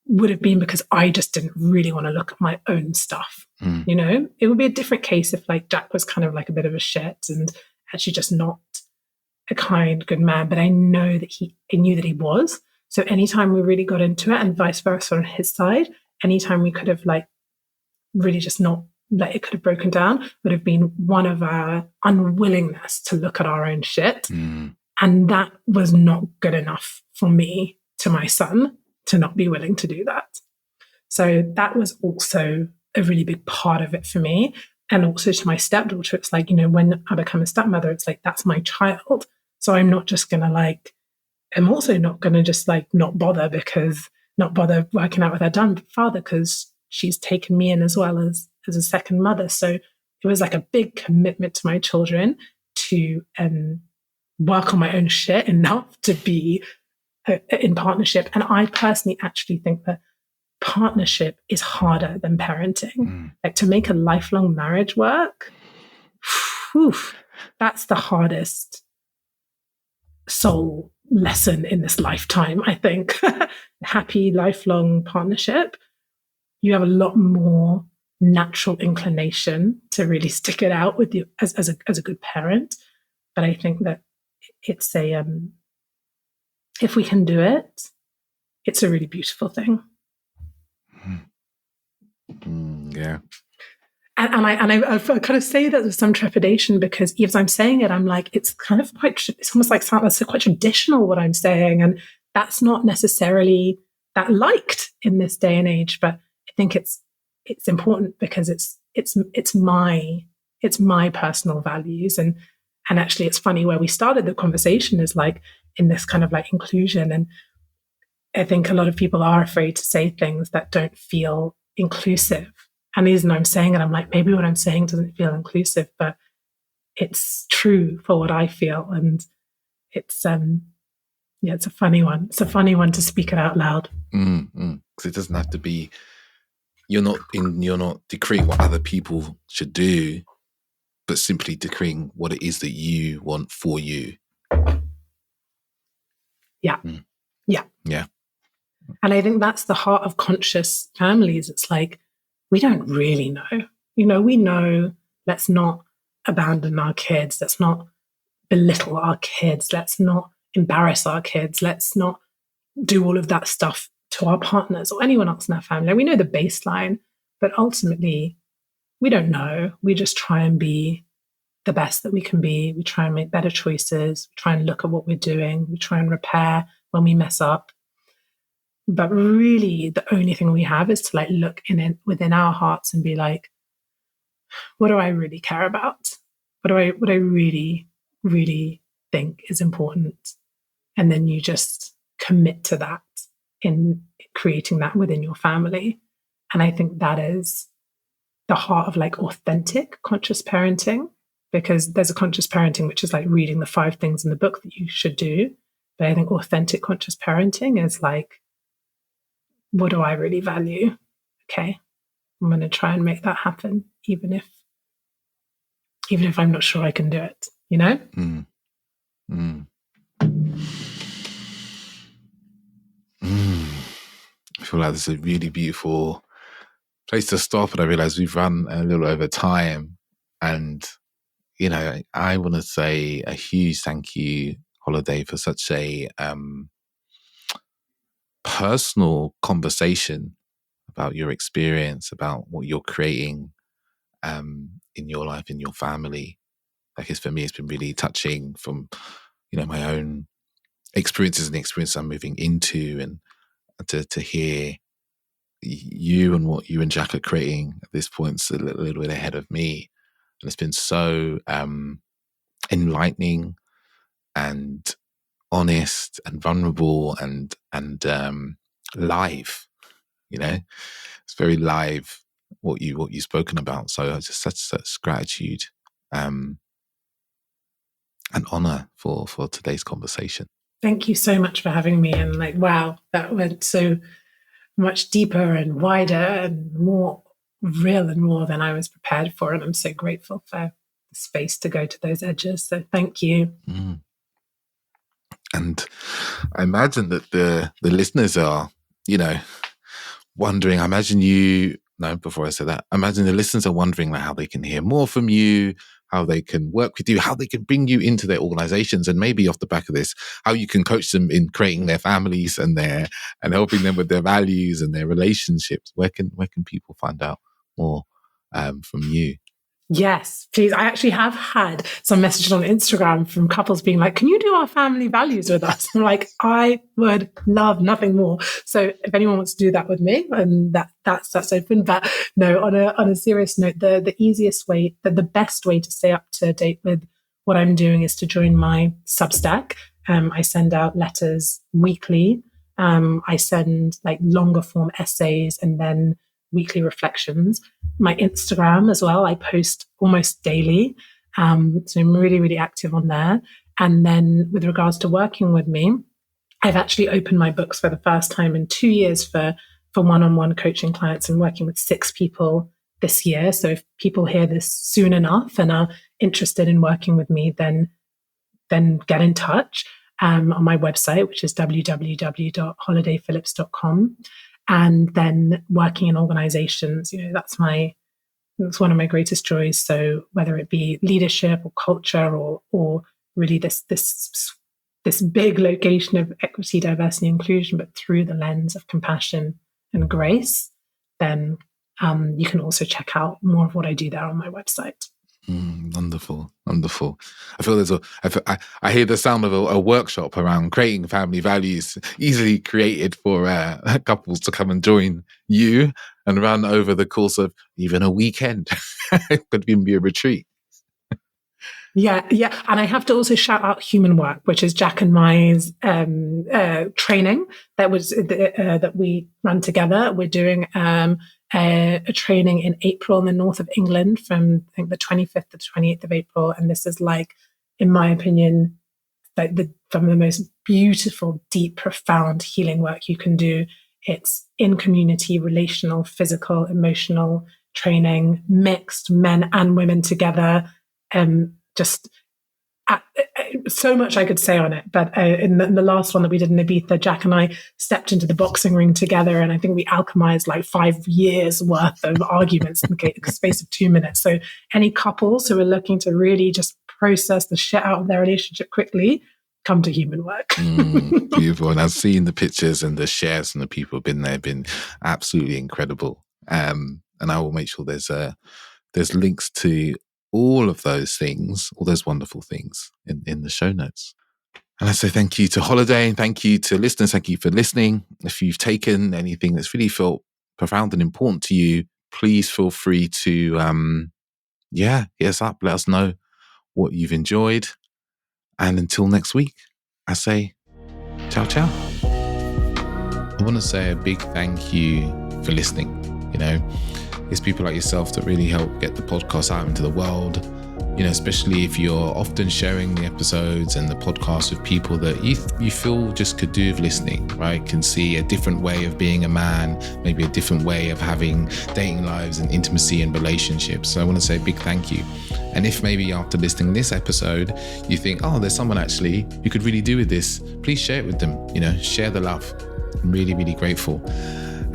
would have been because I just didn't really want to look at my own stuff. It would be a different case if like Jack was kind of like a bit of a shit and actually just not a kind, good man. But I know that I knew that he was. So anytime we really got into it, and vice versa on his side, anytime we could have like really just not, like, it could have broken down, would have been one of our unwillingness to look at our own shit. And that was not good enough for me to my son to not be willing to do that. So that was also a really big part of it for me. And also to my stepdaughter, it's like, when I become a stepmother, it's like, that's my child. So I'm not just going to I'm also not going to just like not bother working out with her father because she's taken me in as well as a second mother. So it was like a big commitment to my children to work on my own shit enough to be in partnership. And I personally actually think that partnership is harder than parenting. Like, to make a lifelong marriage work, that's the hardest soul lesson in this lifetime, I think. Happy lifelong partnership, you have a lot more natural inclination to really stick it out with you as a good parent. But I think that it's if we can do it, it's a really beautiful thing. Yeah. And I kind of say that with some trepidation because as I'm saying it, I'm like, it's almost like sounds quite traditional what I'm saying, and that's not necessarily that liked in this day and age. But I think it's important because it's my personal values, and actually it's funny where we started the conversation is like in this kind of like inclusion, and I think a lot of people are afraid to say things that don't feel inclusive. And the reason I'm saying it, I'm like, maybe what I'm saying doesn't feel inclusive, but it's true for what I feel. And it's it's a funny one. It's a funny one to speak it out loud. Because it doesn't have to be you're not decreeing what other people should do, but simply decreeing what it is that you want for you. Yeah. Yeah. Yeah. And I think that's the heart of conscious families. It's like, we don't really know. We know, let's not abandon our kids. Let's not belittle our kids. Let's not embarrass our kids. Let's not do all of that stuff to our partners or anyone else in our family. And we know the baseline, but ultimately, we don't know. We just try and be the best that we can be. We try and make better choices. We try and look at what we're doing. We try and repair when we mess up. But really, the only thing we have is to like look within our hearts and be like, what do I really care about? What do I really, really think is important? And then you just commit to that in creating that within your family. And I think that is the heart of like authentic conscious parenting, because there's a conscious parenting, which is like reading the 5 things in the book that you should do. But I think authentic conscious parenting is like, what do I really value? Okay, I'm going to try and make that happen, even if I'm not sure I can do it, Mm. Mm. Mm. I feel like this is a really beautiful place to stop, and I realize we've run a little over time. And, I want to say a huge thank you, Holiday, for such a personal conversation about your experience, about what you're creating in your life, in your family. Like, for me, it's been really touching from, my own experiences and the experience I'm moving into, and to hear you and what you and Jack are creating at this point's a little bit ahead of me. And it's been so enlightening and honest and vulnerable and live. It's very live what you've spoken about. So just such gratitude and honor for today's conversation. Thank you so much for having me. And like, wow, that went so much deeper and wider and more real and more than I was prepared for. And I'm so grateful for the space to go to those edges. So thank you. Mm. And I imagine that the listeners are, wondering, before I say that, I imagine the listeners are wondering like how they can hear more from you, how they can work with you, how they can bring you into their organizations, and maybe off the back of this, how you can coach them in creating their families and helping them with their values and their relationships. Where can people find out more from you? Yes, please. I actually have had some messages on Instagram from couples being like, can you do our family values with us? I'm like, I would love nothing more. So if anyone wants to do that with me, and that's open. But no, on a serious note, the easiest way, the best way to stay up to date with what I'm doing is to join my Substack. I send out letters weekly. I send like longer form essays and then weekly reflections. My Instagram as well, I post almost daily. So I'm really, really active on there. And then with regards to working with me, I've actually opened my books for the first time in 2 years for one-on-one coaching clients, and working with 6 people this year. So if people hear this soon enough and are interested in working with me, then get in touch on my website, which is www.holidayphillips.com. And then working in organizations, that's one of my greatest joys. So whether it be leadership or culture or really this big location of equity, diversity, inclusion, but through the lens of compassion and grace, then you can also check out more of what I do there on my website. Wonderful. I feel I hear the sound of a workshop around creating family values, easily created for couples to come and join you and run over the course of even a weekend. It could even be a retreat. Yeah. And I have to also shout out Human Work, which is Jack and Mai's training that we run together. We're doing a training in April in the north of England from, I think, the 25th to 28th of April. And this is like, in my opinion, like some of the most beautiful, deep, profound healing work you can do It's in community, relational, physical, emotional training, mixed men and women together. So much I could say on it, but in the last one that we did in Ibiza, Jack and I stepped into the boxing ring together, and I think we alchemized like 5 years worth of arguments in the space of 2 minutes. So any couples who are looking to really just process the shit out of their relationship quickly, come to Human Work. Beautiful. And I've seen the pictures and the shares, and the people have been there, been absolutely incredible. And I will make sure there's links to all of those things, all those wonderful things in the show notes. And I say thank you to Holiday, and thank you to listeners. Thank you for listening. If you've taken anything that's really felt profound and important to you, please feel free to, hit us up. Let us know what you've enjoyed. And until next week, I say ciao, ciao. I want to say a big thank you for listening. It's people like yourself that really help get the podcast out into the world, especially if you're often sharing the episodes and the podcast with people that you feel just could do with listening, right? Can see a different way of being a man, maybe a different way of having dating lives and intimacy and relationships. So I want to say a big thank you. And if maybe after listening to this episode, you think, oh, there's someone actually who could really do with this, please share it with them, share the love. I'm really, really grateful.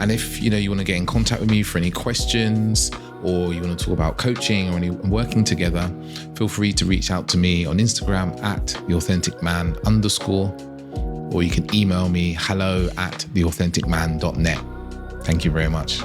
And if, you want to get in contact with me for any questions, or you want to talk about coaching or any working together, feel free to reach out to me on Instagram @theauthenticman_, or you can email me hello@theauthenticman.net. Thank you very much.